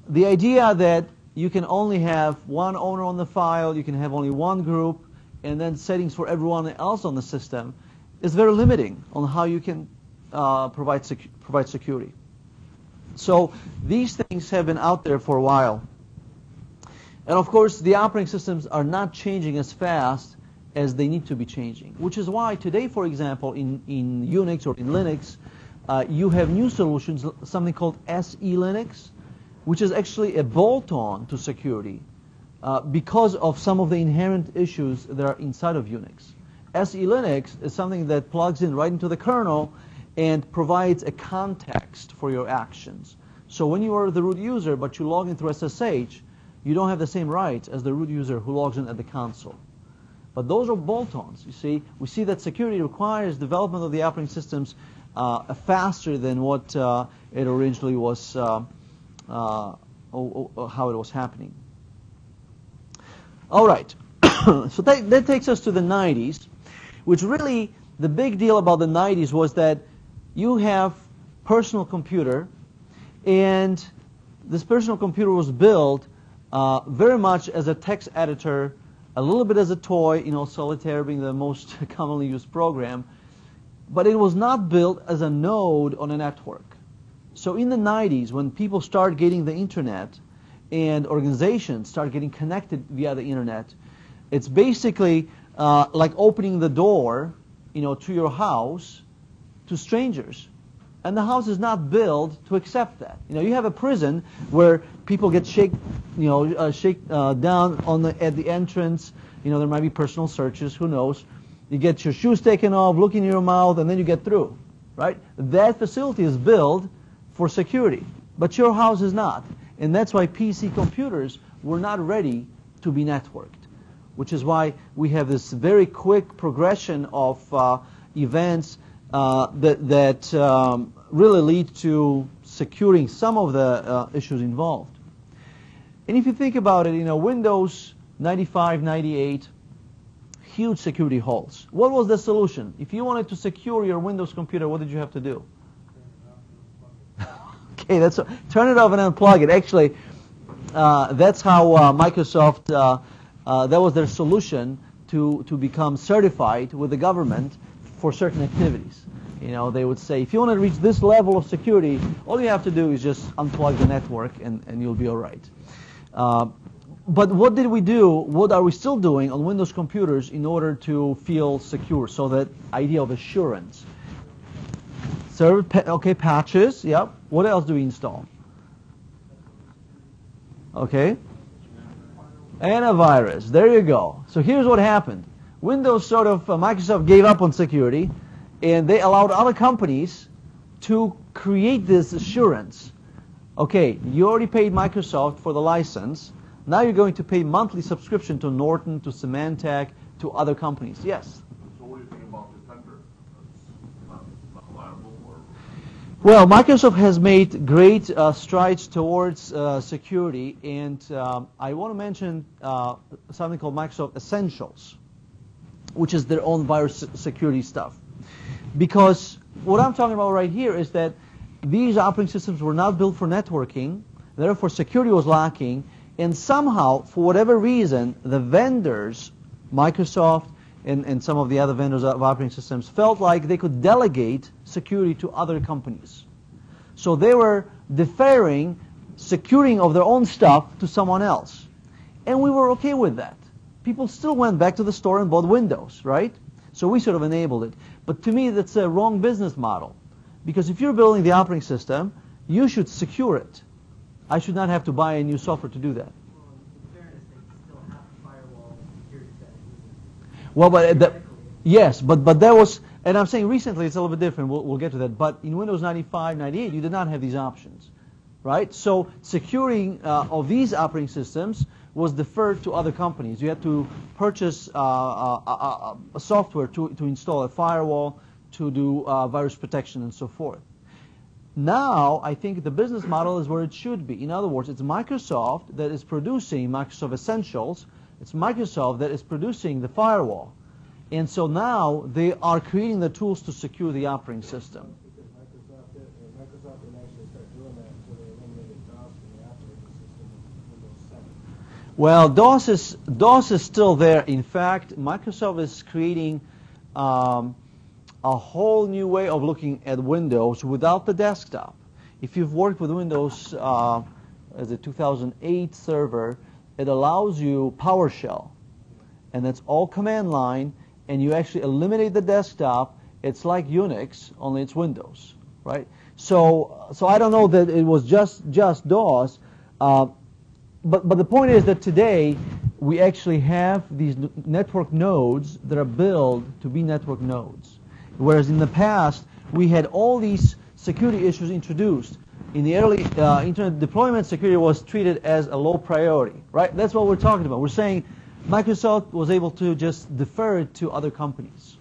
the idea that you can only have one owner on the file, you can have only one group, and then settings for everyone else on the system is very limiting on how you can provide security. So these things have been out there for a while. And of course, the operating systems are not changing as fast as they need to be changing, which is why today, for example, in Unix or in Linux, you have new solutions, something called SE Linux, which is actually a bolt-on to security because of some of the inherent issues that are inside of Unix. SE Linux is something that plugs in right into the kernel and provides a context for your actions. So when you are the root user, but you log in through SSH, you don't have the same rights as the root user who logs in at the console. But those are bolt-ons, you see. We see that security requires development of the operating systems faster than what it originally was, how it was happening. All right, so that takes us to the 90s, which really, the big deal about the 90s was that you have personal computer, and this personal computer was built very much as a text editor, a little bit as a toy, you know, Solitaire being the most commonly used program, but it was not built as a node on a network. So in the 90s, when people start getting the internet and organizations start getting connected via the internet, it's basically like opening the door, you know, to your house to strangers. And the house is not built to accept that. You know, you have a prison where people get down at the entrance. You know, there might be personal searches. Who knows? You get your shoes taken off, look in your mouth, and then you get through, right? That facility is built for security, but your house is not. And that's why PC computers were not ready to be networked, which is why we have this very quick progression of events that really lead to securing some of the issues involved. And if you think about it, you know, Windows 95, 98, huge security holes. What was the solution? If you wanted to secure your Windows computer, what did you have to do? Okay, turn it off and unplug it. Actually, that's how Microsoft, that was their solution to become certified with the government for certain activities. You know, they would say, if you want to reach this level of security, all you have to do is just unplug the network and you'll be all right. But what did we do, what are we still doing on Windows computers in order to feel secure? So that idea of assurance. Okay, patches. Yep. What else do we install? Okay. Antivirus. There you go. So here's what happened. Windows sort of, Microsoft gave up on security, and they allowed other companies to create this assurance. Okay, you already paid Microsoft for the license. Now you're going to pay monthly subscription to Norton, to Symantec, to other companies. Yes? So what do you think about Defender? That's not reliable, or? Well, Microsoft has made great strides towards security, and I want to mention something called Microsoft Essentials, which is their own virus security stuff. Because what I'm talking about right here is that these operating systems were not built for networking, therefore security was lacking, and somehow, for whatever reason, the vendors, Microsoft and some of the other vendors of operating systems, felt like they could delegate security to other companies. So they were deferring securing of their own stuff to someone else. And we were okay with that. People still went back to the store and bought Windows, right? So we sort of enabled it. But to me, that's a wrong business model. Because if you're building the operating system, you should secure it. I should not have to buy a new software to do that. Well, in fairness, they still have firewall security settings. Well, but yes, but that was, and I'm saying recently it's a little bit different. We'll get to that. But in Windows 95, 98, you did not have these options, right? So securing of these operating systems was deferred to other companies. You had to purchase a software to install a firewall, to do virus protection and so forth. Now, I think the business model is where it should be. In other words, it's Microsoft that is producing Microsoft Essentials. It's Microsoft that is producing the firewall. And so now they are creating the tools to secure the operating system. Because Microsoft didn't actually start doing that until they eliminated DOS from the operating system of Windows 7. Well, DOS is still there. In fact, Microsoft is creating a whole new way of looking at Windows without the desktop. If you've worked with Windows as a 2008 server, it allows you PowerShell, and that's all command line, and you actually eliminate the desktop. It's like UNIX, only it's Windows, right? So I don't know that it was just DOS, but the point is that today we actually have these network nodes that are built to be network nodes. Whereas in the past, we had all these security issues introduced. In the early internet deployment, security was treated as a low priority, right? That's what we're talking about. We're saying Microsoft was able to just defer it to other companies.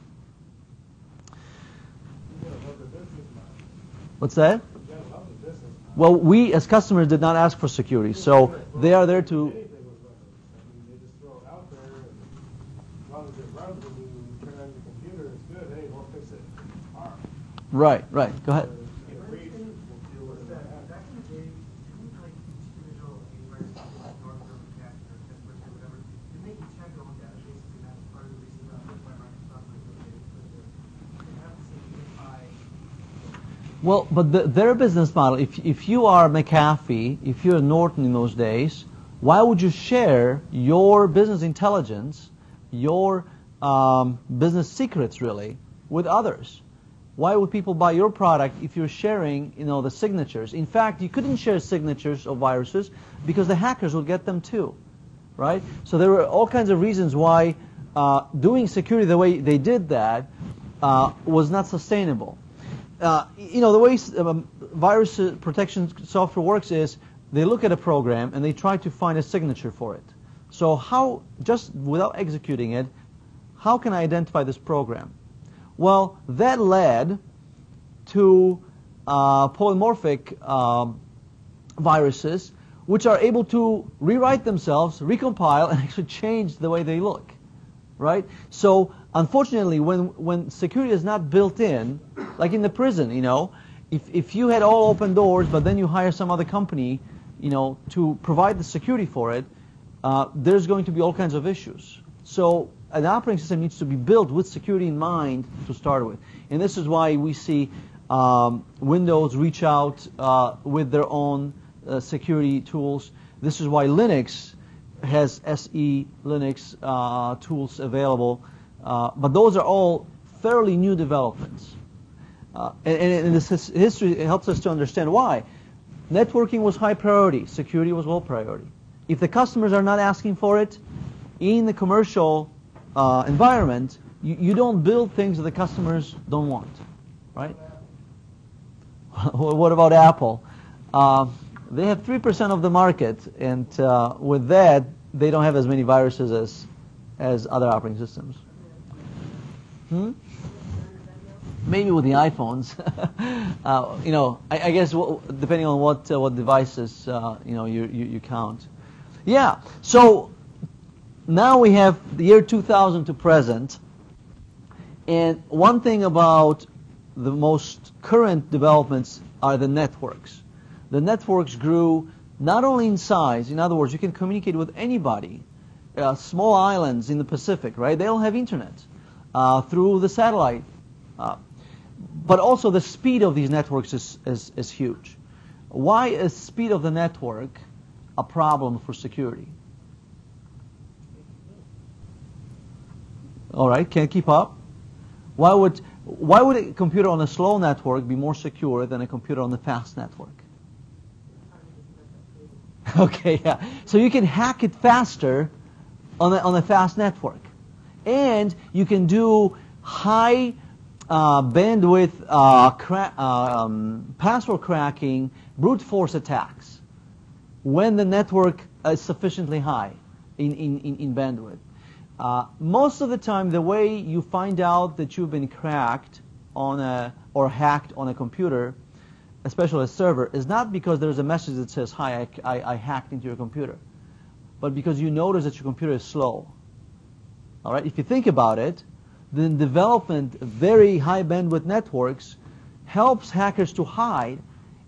What's that? Well, we as customers did not ask for security, so they are there to... They just throw it out there, and as long as it runs when you turn on your computer, it's good. Hey, we'll fix it tomorrow. Right. Go ahead. Well, but their business model, if you are McAfee, if you're Norton in those days, why would you share your business intelligence, your business secrets really, with others? Why would people buy your product if you're sharing, the signatures? In fact, you couldn't share signatures of viruses because the hackers would get them too, right? So there were all kinds of reasons why doing security the way they did that was not sustainable. The way virus protection software works is they look at a program and they try to find a signature for it. So how, just without executing it, how can I identify this program? Well, that led to polymorphic viruses, which are able to rewrite themselves, recompile, and actually change the way they look, right? So unfortunately, when security is not built in, like in the prison, if you had all open doors, but then you hire some other company, to provide the security for it, there's going to be all kinds of issues. So an operating system needs to be built with security in mind to start with. And this is why we see Windows reach out with their own security tools. This is why Linux has SE Linux tools available. But those are all fairly new developments. And this history helps us to understand why. Networking was high priority. Security was low priority. If the customers are not asking for it in the commercial environment, you don't build things that the customers don't want, right? What about Apple? They have 3% of the market, and with that, they don't have as many viruses as other operating systems. Maybe with the iPhones, I guess depending on what devices you count. Yeah. So now we have the year 2000 to present, and one thing about the most current developments are the networks. The networks grew not only in size. In other words, you can communicate with anybody. Small islands in the Pacific, right? They all have internet through the satellite. But also the speed of these networks is huge. Why is speed of the network a problem for security? All right, can't keep up. Why would a computer on a slow network be more secure than a computer on a fast network? Okay, yeah. So you can hack it faster on a fast network, and you can do high bandwidth password cracking, brute force attacks when the network is sufficiently high in bandwidth. Most of the time, the way you find out that you've been cracked or hacked on a computer, especially a server, is not because there's a message that says, "Hi, I hacked into your computer," but because you notice that your computer is slow. All right, if you think about it, the development of very high bandwidth networks helps hackers to hide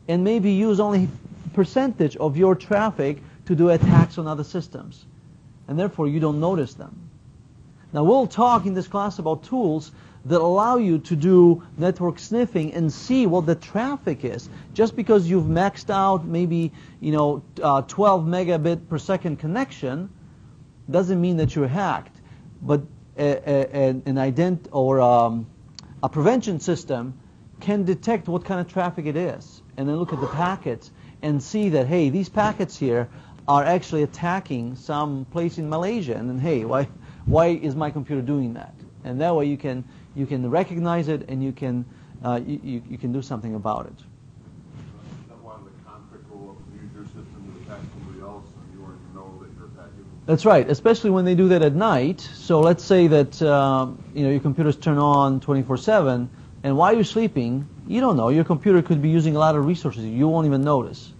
and maybe use only percentage of your traffic to do attacks on other systems, and therefore you don't notice them. Now we'll talk in this class about tools that allow you to do network sniffing and see what the traffic is. Just because you've maxed out maybe 12 megabit per second connection doesn't mean that you're hacked. But a prevention system can detect what kind of traffic it is, and then look at the packets and see that, hey, these packets here are actually attacking some place in Malaysia, and then, hey, why is my computer doing that? And that way you can recognize it, and you can do something about it. That's why the conflict will use your system to attack somebody else, and you already know that you're attacking them. That's right, especially when they do that at night. So let's say that your computers turn on 24/7, and while you're sleeping, you don't know. Your computer could be using a lot of resources. You won't even notice.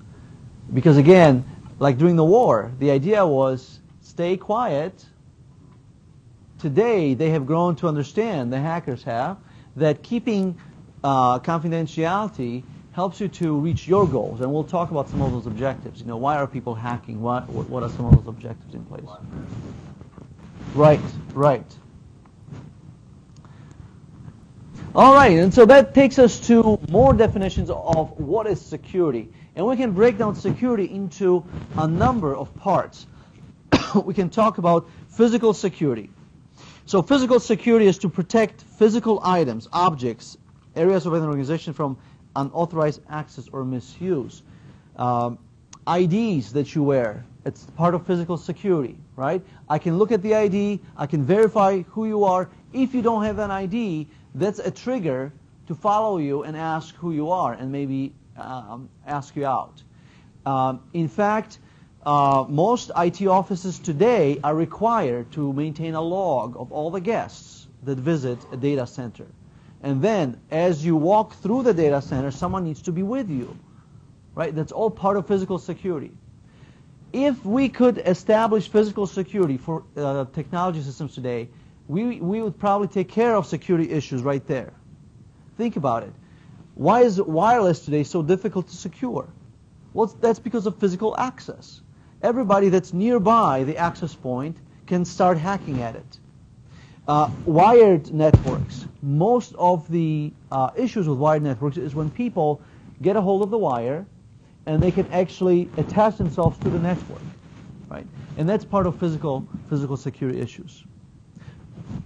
Because again, like during the war, the idea was stay quiet. Today, they have grown to understand, the hackers have, that keeping confidentiality helps you to reach your goals. And we'll talk about some of those objectives. Why are people hacking? What are some of those objectives in place? Right. All right, and so that takes us to more definitions of what is security. And we can break down security into a number of parts. We can talk about physical security. So physical security is to protect physical items, objects, areas of an organization from unauthorized access or misuse. IDs that you wear, it's part of physical security, right? I can look at the ID, I can verify who you are. If you don't have an ID, that's a trigger to follow you and ask who you are and maybe ask you out. In fact, most IT offices today are required to maintain a log of all the guests that visit a data center. And then, as you walk through the data center, someone needs to be with you, right? That's all part of physical security. If we could establish physical security for technology systems today, we would probably take care of security issues right there. Think about it. Why is wireless today so difficult to secure? Well, that's because of physical access. Everybody that's nearby the access point can start hacking at it. Wired networks. Most of the issues with wired networks is when people get a hold of the wire and they can actually attach themselves to the network, right? And that's part of physical security issues.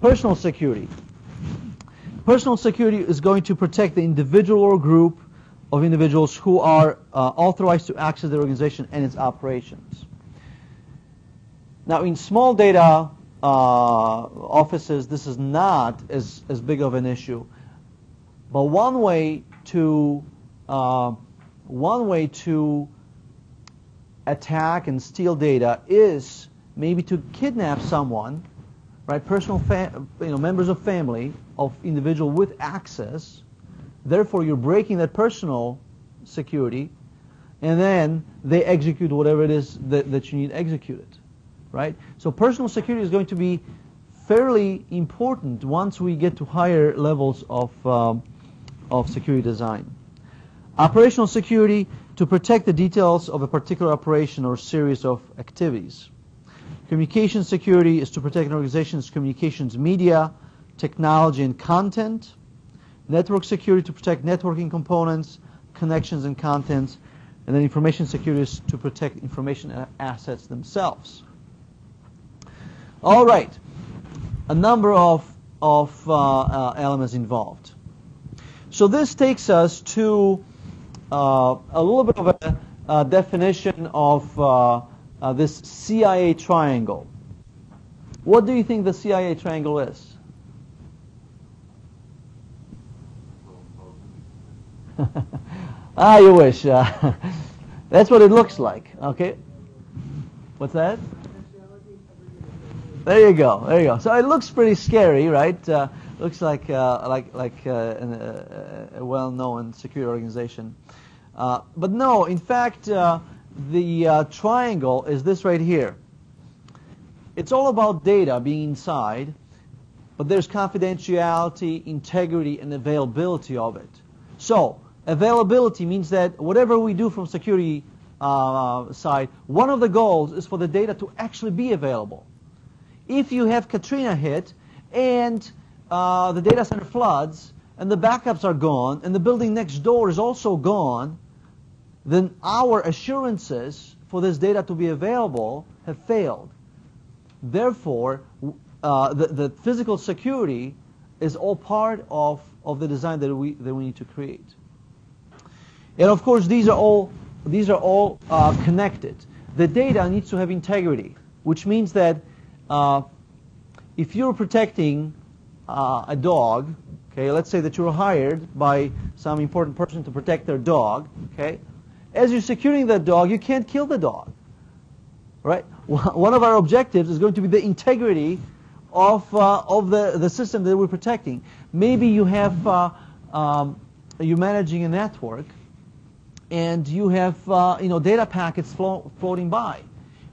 Personal security. Personal security is going to protect the individual or group of individuals who are authorized to access the organization and its operations. Now, in small data offices, this is not as big of an issue. But one way to attack and steal data is maybe to kidnap someone, right? Members of family of individual with access. Therefore, you're breaking that personal security, and then they execute whatever it is that you need executed, right? So personal security is going to be fairly important once we get to higher levels of security design. Operational security, to protect the details of a particular operation or series of activities. Communication security is to protect an organization's communications media, technology, and content. Network security to protect networking components, connections, and contents. And then information security is to protect information assets themselves. All right, a number of elements involved. So this takes us to a little bit of a definition of this CIA triangle. What do you think the CIA triangle is? You wish. That's what it looks like. Okay. What's that? There you go. There you go. So it looks pretty scary, right? Looks like a well-known security organization. But no, in fact, the triangle is this right here. It's all about data being inside, but there's confidentiality, integrity, and availability of it. So availability means that whatever we do from security side, one of the goals is for the data to actually be available. If you have Katrina hit and the data center floods and the backups are gone and the building next door is also gone, then our assurances for this data to be available have failed. Therefore, the physical security is all part of the design that we need to create. And of course, these are all connected. The data needs to have integrity, which means that if you're protecting a dog, okay, let's say that you're hired by some important person to protect their dog, okay, as you're securing that dog, you can't kill the dog, right? One of our objectives is going to be the integrity of the system that we're protecting. Maybe you have you're managing a network, and you have data packets floating by.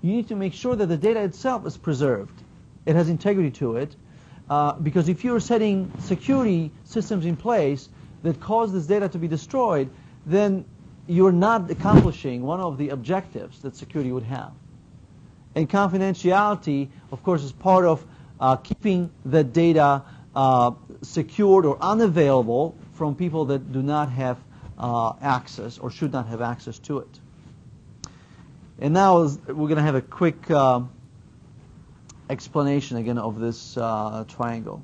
You need to make sure that the data itself is preserved. It has integrity to it, because if you're setting security systems in place that cause this data to be destroyed, then you're not accomplishing one of the objectives that security would have. And confidentiality, of course, is part of keeping the data secured or unavailable from people that do not have access or should not have access to it. And now we're going to have a quick explanation again of this triangle.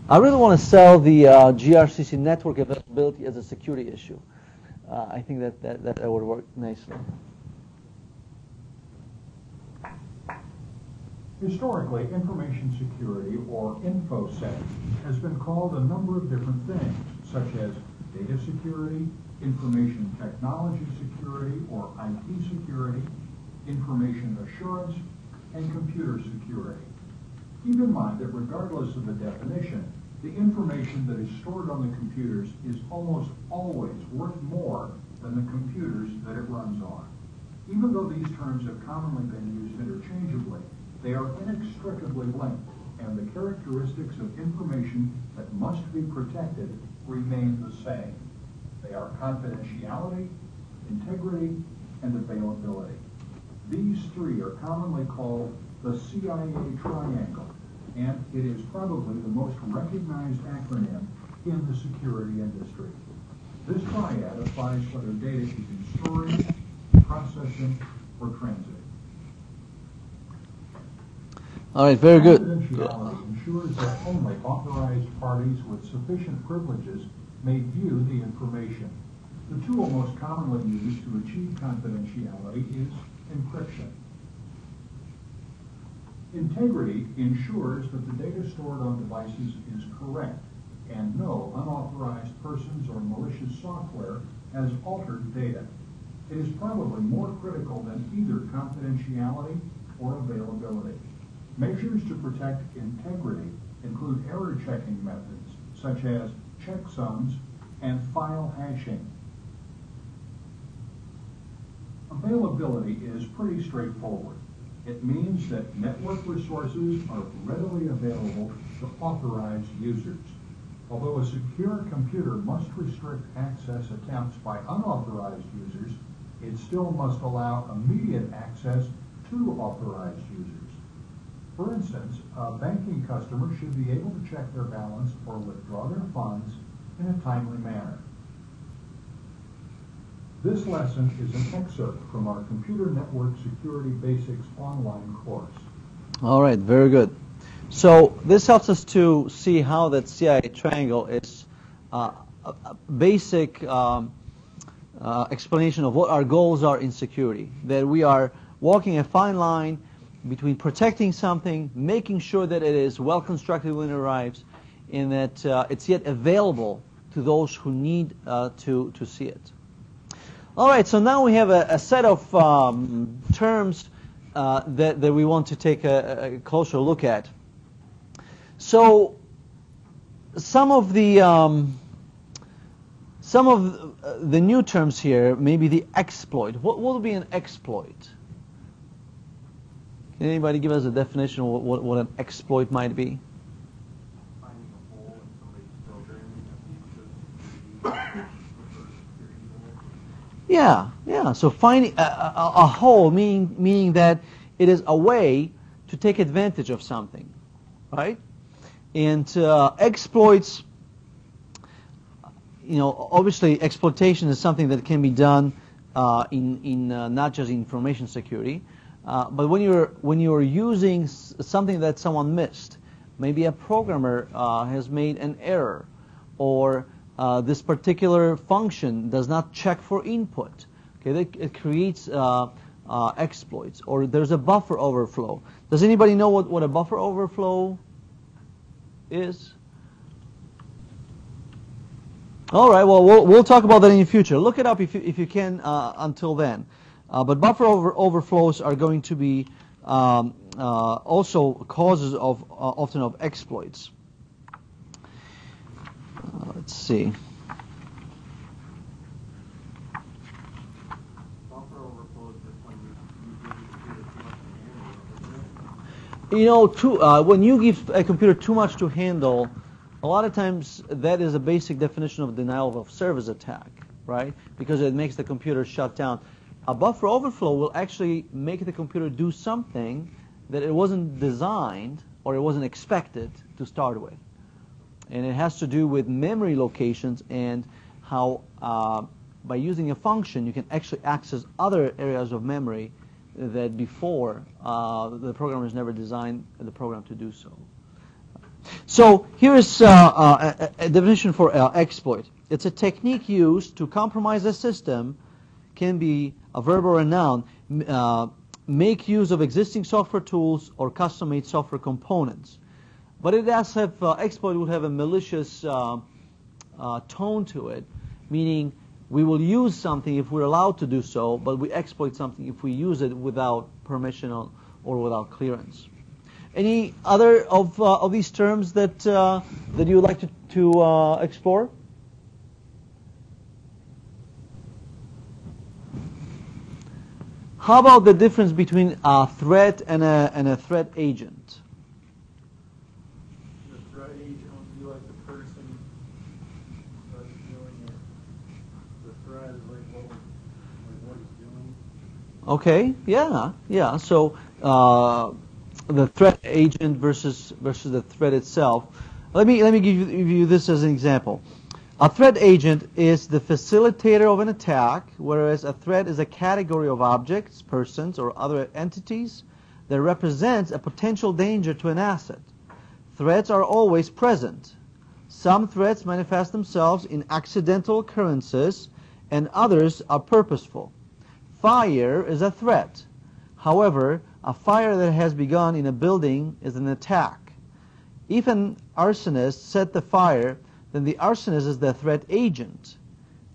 I really want to sell the GRCC network availability as a security issue. I think that would work nicely. Historically, information security, or InfoSec, has been called a number of different things, such as data security, information technology security, or IT security, information assurance, and computer security. Keep in mind that regardless of the definition, the information that is stored on the computers is almost always worth more than the computers that it runs on. Even though these terms have commonly been used interchangeably, they are inextricably linked, and the characteristics of information that must be protected remain the same. They are confidentiality, integrity, and availability. These three are commonly called the CIA triangle, and it is probably the most recognized acronym in the security industry. This triad applies whether data is in storage, processing, or transit. All right, very good. Confidentiality ensures that only authorized parties with sufficient privileges may view the information. The tool most commonly used to achieve confidentiality is encryption. Integrity ensures that the data stored on devices is correct and no unauthorized persons or malicious software has altered data. It is probably more critical than either confidentiality or availability. Measures to protect integrity include error checking methods such as checksums and file hashing. Availability is pretty straightforward. It means that network resources are readily available to authorized users. Although a secure computer must restrict access accounts by unauthorized users, it still must allow immediate access to authorized users. For instance, a banking customer should be able to check their balance or withdraw their funds in a timely manner. This lesson is an excerpt from our Computer Network Security Basics online course. All right, very good. So this helps us to see how that CIA triangle is a basic explanation of what our goals are in security. That we are walking a fine line between protecting something, making sure that it is well constructed when it arrives, and that it's yet available to those who need to see it. All right, so now we have a set of terms that we want to take a closer look at. So some of the new terms here, maybe the exploit. What will be an exploit? Can anybody give us a definition of what an exploit might be? Finding a hole in somebody's programming Yeah. So finding a hole, meaning that it is a way to take advantage of something, right? And exploits, obviously exploitation is something that can be done in not just information security, but when you're using something that someone missed, maybe a programmer has made an error, or this particular function does not check for input. Okay, it creates exploits, or there's a buffer overflow. Does anybody know what a buffer overflow is? All right. Well, we'll talk about that in the future. Look it up if you can until then. But buffer overflows are going to be also causes of often of exploits. Let's see. Buffer overflow is just when you give the computer too much to handle, isn't it? When you give a computer too much to handle, a lot of times that is a basic definition of denial of service attack, right? Because it makes the computer shut down. A buffer overflow will actually make the computer do something that it wasn't designed or it wasn't expected to start with. And it has to do with memory locations and how by using a function you can actually access other areas of memory that before the programmers never designed the program to do so. So here is a definition for exploit. It's a technique used to compromise a system, can be a verb or a noun, make use of existing software tools or custom-made software components. But it does have, exploit will have a malicious tone to it, meaning we will use something if we're allowed to do so, but we exploit something if we use it without permission or without clearance. Any other of these terms that you would like to explore? How about the difference between a threat and a threat agent? The threat agent would be like the person that's doing it. The threat is like what he's doing. Okay, yeah. So the threat agent versus the threat itself. Let me give you this as an example. A threat agent is the facilitator of an attack, whereas a threat is a category of objects, persons, or other entities that represents a potential danger to an asset. Threats are always present. Some threats manifest themselves in accidental occurrences, and others are purposeful. Fire is a threat. However, a fire that has begun in a building is an attack. If an arsonist set the fire, then the arsonist is the threat agent.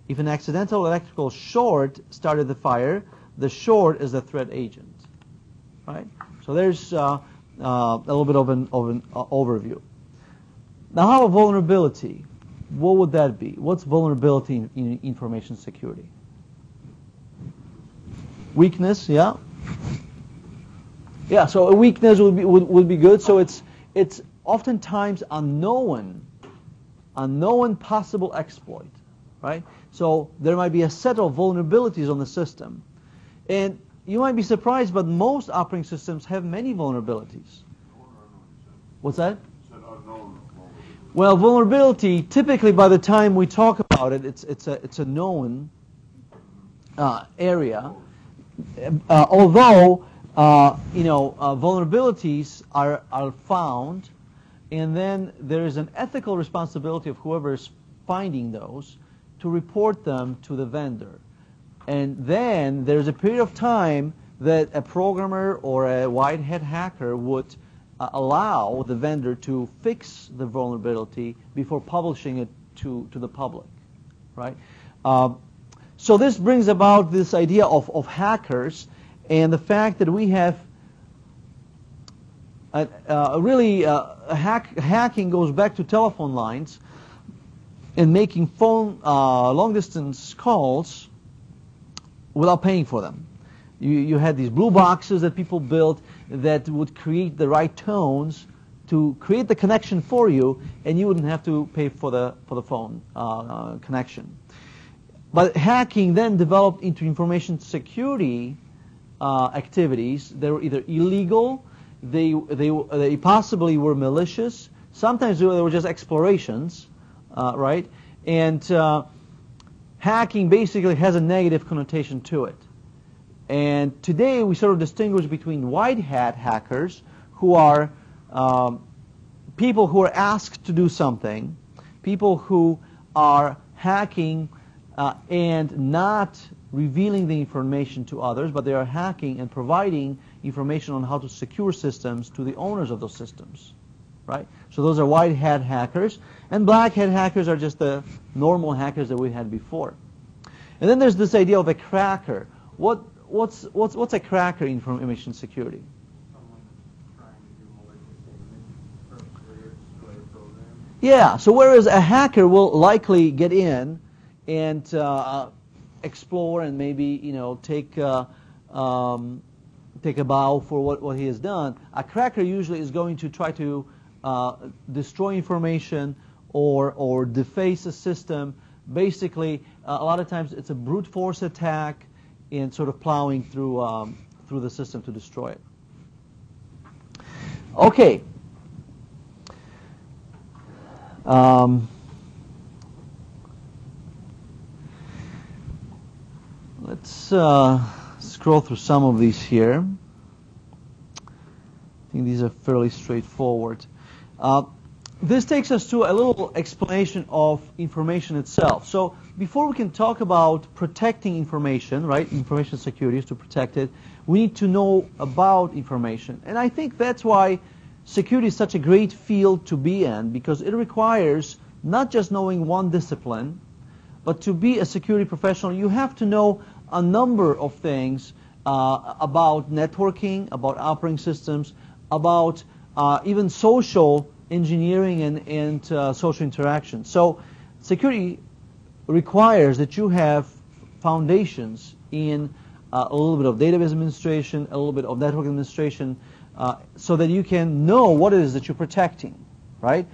If an accidental electrical short started the fire, the short is the threat agent. Right? So there's a little bit of an overview. Now, how about vulnerability? What would that be? What's vulnerability in information security? Weakness, yeah. Yeah, so a weakness would be good. So it's oftentimes unknown possible exploit, right? So there might be a set of vulnerabilities on the system, and you might be surprised, but most operating systems have many vulnerabilities. What's that? Well, vulnerability, typically by the time we talk about it, it's a known area. Although vulnerabilities are found, and then there is an ethical responsibility of whoever is finding those to report them to the vendor. And then there's a period of time that a programmer or a white hat hacker would allow the vendor to fix the vulnerability before publishing it to the public, right? So this brings about this idea of hackers, and the fact that we have hacking goes back to telephone lines and making phone long-distance calls without paying for them. You had these blue boxes that people built that would create the right tones to create the connection for you, and you wouldn't have to pay for the phone connection. But hacking then developed into information security activities. They were either illegal, they possibly were malicious. Sometimes they were just explorations, right? And hacking basically has a negative connotation to it. And today we sort of distinguish between white hat hackers, who are people who are asked to do something, people who are hacking and not revealing the information to others, but they are hacking and providing information on how to secure systems to the owners of those systems, right? So those are white hat hackers, and black hat hackers are just the normal hackers that we had before. And then there's this idea of a cracker. What's a cracker in information security? Someone trying to do malicious things, purposely destroy a program. Yeah, so whereas a hacker will likely get in and explore and maybe take a bow for what he has done, a cracker usually is going to try to destroy information or deface a system. Basically, a lot of times it's a brute force attack in sort of plowing through the system to destroy it. Okay. Let's scroll through some of these here. I think these are fairly straightforward. This takes us to a little explanation of information itself. So before we can talk about protecting information, right, information security is to protect it, we need to know about information. And I think that's why security is such a great field to be in, because it requires not just knowing one discipline, but to be a security professional, you have to know a number of things about networking, about operating systems, about even social engineering and social interaction. So security requires that you have foundations in a little bit of database administration, a little bit of network administration, so that you can know what it is that you're protecting, right?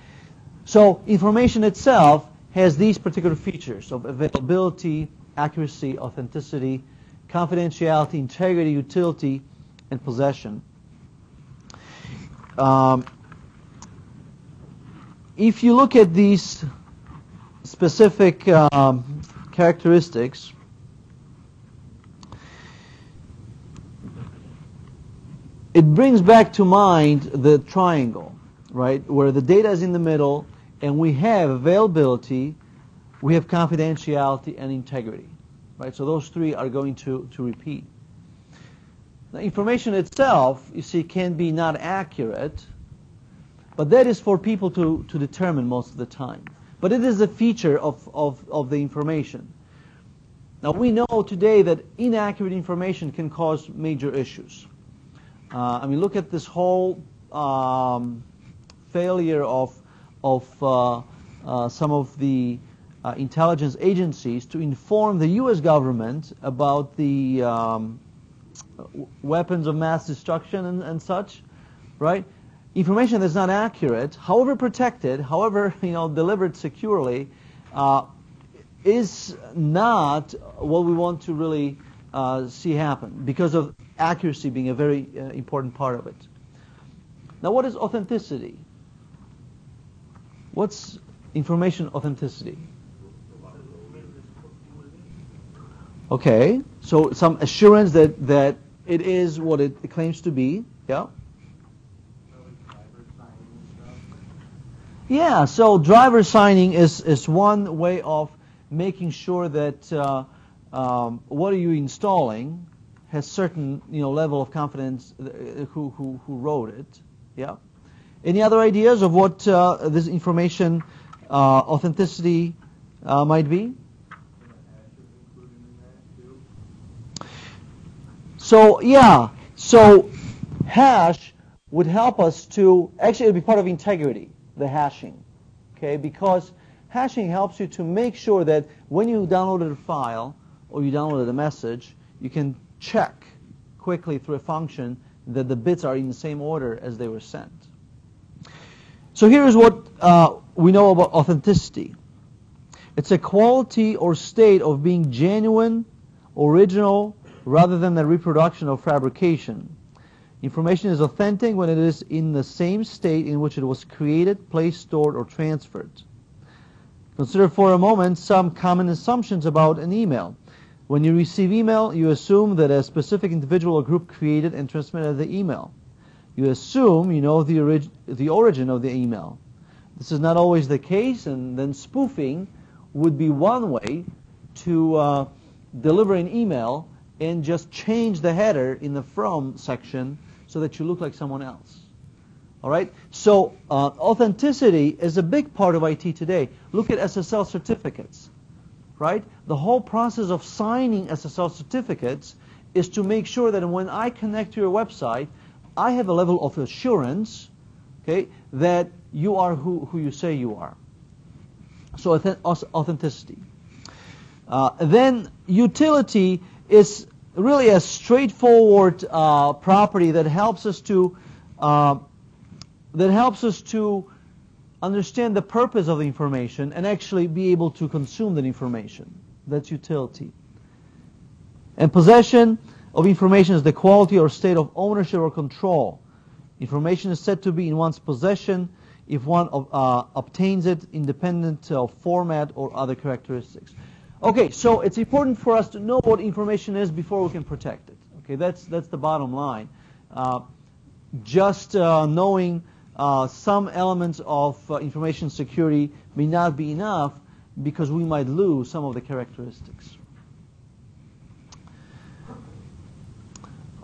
So information itself has these particular features of availability, accuracy, authenticity, confidentiality, integrity, utility, and possession. If you look at these specific characteristics, it brings back to mind the triangle, right, where the data is in the middle, and we have availability, we have confidentiality, and integrity, right? So those three are going to repeat. The information itself, you see, can be not accurate, but that is for people to determine most of the time. But it is a feature of the information. Now, we know today that inaccurate information can cause major issues. I mean, look at this whole failure of some of the intelligence agencies to inform the U.S. government about the weapons of mass destruction and such, right? Information that's not accurate, however protected, however delivered securely, is not what we want to really see happen, because of accuracy being a very important part of it. Now, what is authenticity? What's information authenticity? Okay, so some assurance that it is what it claims to be. Yeah. Yeah, so driver signing is one way of making sure that what are you installing has certain level of confidence who wrote it. Yeah. Any other ideas of what this information authenticity might be? So yeah, so hash would help us to actually, it would be part of integrity, the hashing, okay? Because hashing helps you to make sure that when you downloaded a file or you downloaded a message, you can check quickly through a function that the bits are in the same order as they were sent. So here's what we know about authenticity. It's a quality or state of being genuine, original, rather than the reproduction or fabrication. Information is authentic when it is in the same state in which it was created, placed, stored, or transferred. Consider for a moment some common assumptions about an email. When you receive email, you assume that a specific individual or group created and transmitted the email. You assume you know the origin of the email. This is not always the case, and then spoofing would be one way to deliver an email and just change the header in the from section so that you look like someone else. All right? So authenticity is a big part of IT today. Look at SSL certificates, right? The whole process of signing SSL certificates is to make sure that when I connect to your website, I have a level of assurance, okay, that you are who you say you are. So authenticity. Then utility is really a straightforward property that helps us to understand the purpose of the information and actually be able to consume that information. That's utility. And possession of information is the quality or state of ownership or control. Information is said to be in one's possession if one obtains it independent of format or other characteristics. Okay, so it's important for us to know what information is before we can protect it. Okay, that's the bottom line. Just knowing some elements of information security may not be enough because we might lose some of the characteristics.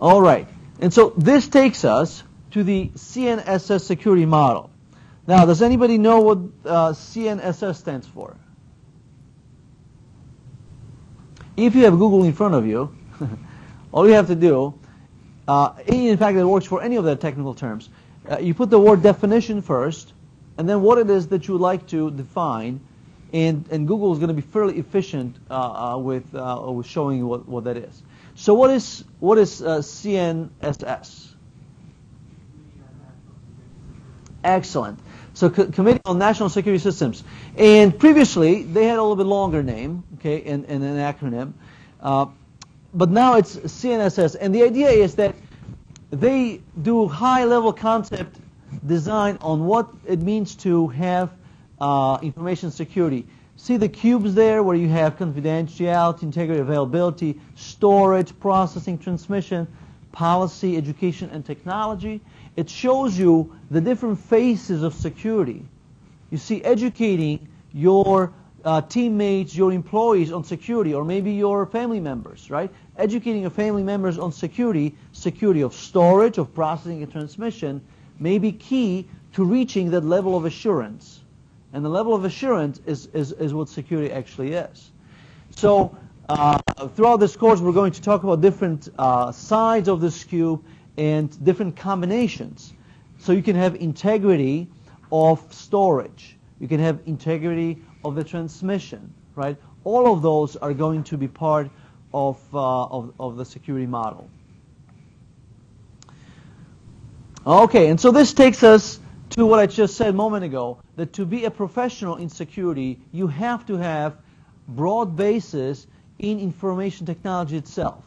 All right, and so this takes us to the CNSS security model. Now, does anybody know what CNSS stands for? If you have Google in front of you, all you have to do, in fact it works for any of the technical terms, you put the word definition first, and then what it is that you would like to define, and Google is going to be fairly efficient with showing you what that is. So what is CNSS? Excellent. So Committee on National Security Systems. And previously, they had a little bit longer name, okay, and an acronym. But now it's CNSS. And the idea is that they do high-level concept design on what it means to have information security. See the cubes there where you have confidentiality, integrity, availability, storage, processing, transmission, policy, education, and technology. It shows you the different phases of security. You see, educating your teammates, your employees on security, or maybe your family members, right? Educating your family members on security, security of storage, of processing and transmission, may be key to reaching that level of assurance. And the level of assurance is what security actually is. So throughout this course, we're going to talk about different sides of this cube and different combinations. So you can have integrity of storage. You can have integrity of the transmission, right? All of those are going to be part of the security model. Okay, and so this takes us to what I just said a moment ago, that to be a professional in security, you have to have broad basis in information technology itself.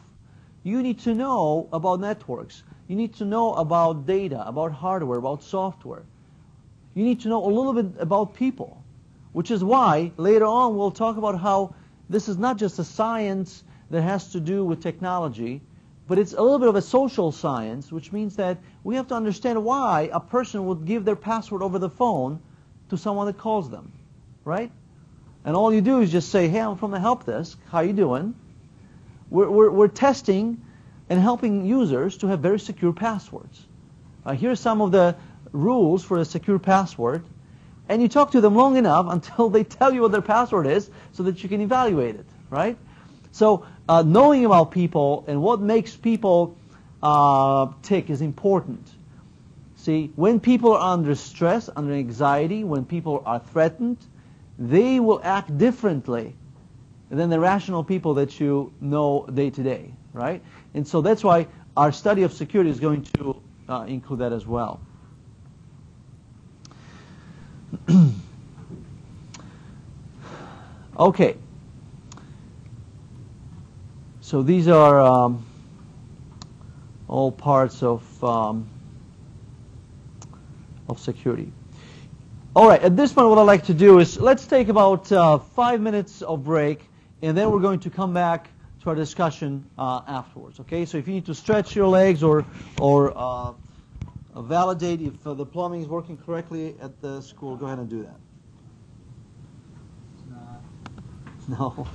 You need to know about networks. You need to know about data, about hardware, about software. You need to know a little bit about people, which is why later on we'll talk about how this is not just a science that has to do with technology, but it's a little bit of a social science, which means that we have to understand why a person would give their password over the phone to someone that calls them, right? And all you do is just say, hey, I'm from the help desk. How you doing? We're testing and helping users to have very secure passwords. Here's some of the rules for a secure password. And you talk to them long enough until they tell you what their password is so that you can evaluate it, right? So knowing about people and what makes people tick is important. See, when people are under stress, under anxiety, when people are threatened, they will act differently than the rational people that you know day to day, right? And so that's why our study of security is going to include that as well. Okay. So these are all parts of security. All right, at this point what I'd like to do is let's take about 5 minutes of break, and then we're going to come back to our discussion afterwards. Okay, so if you need to stretch your legs or validate if the plumbing is working correctly at the school, go ahead and do that. It's not. No.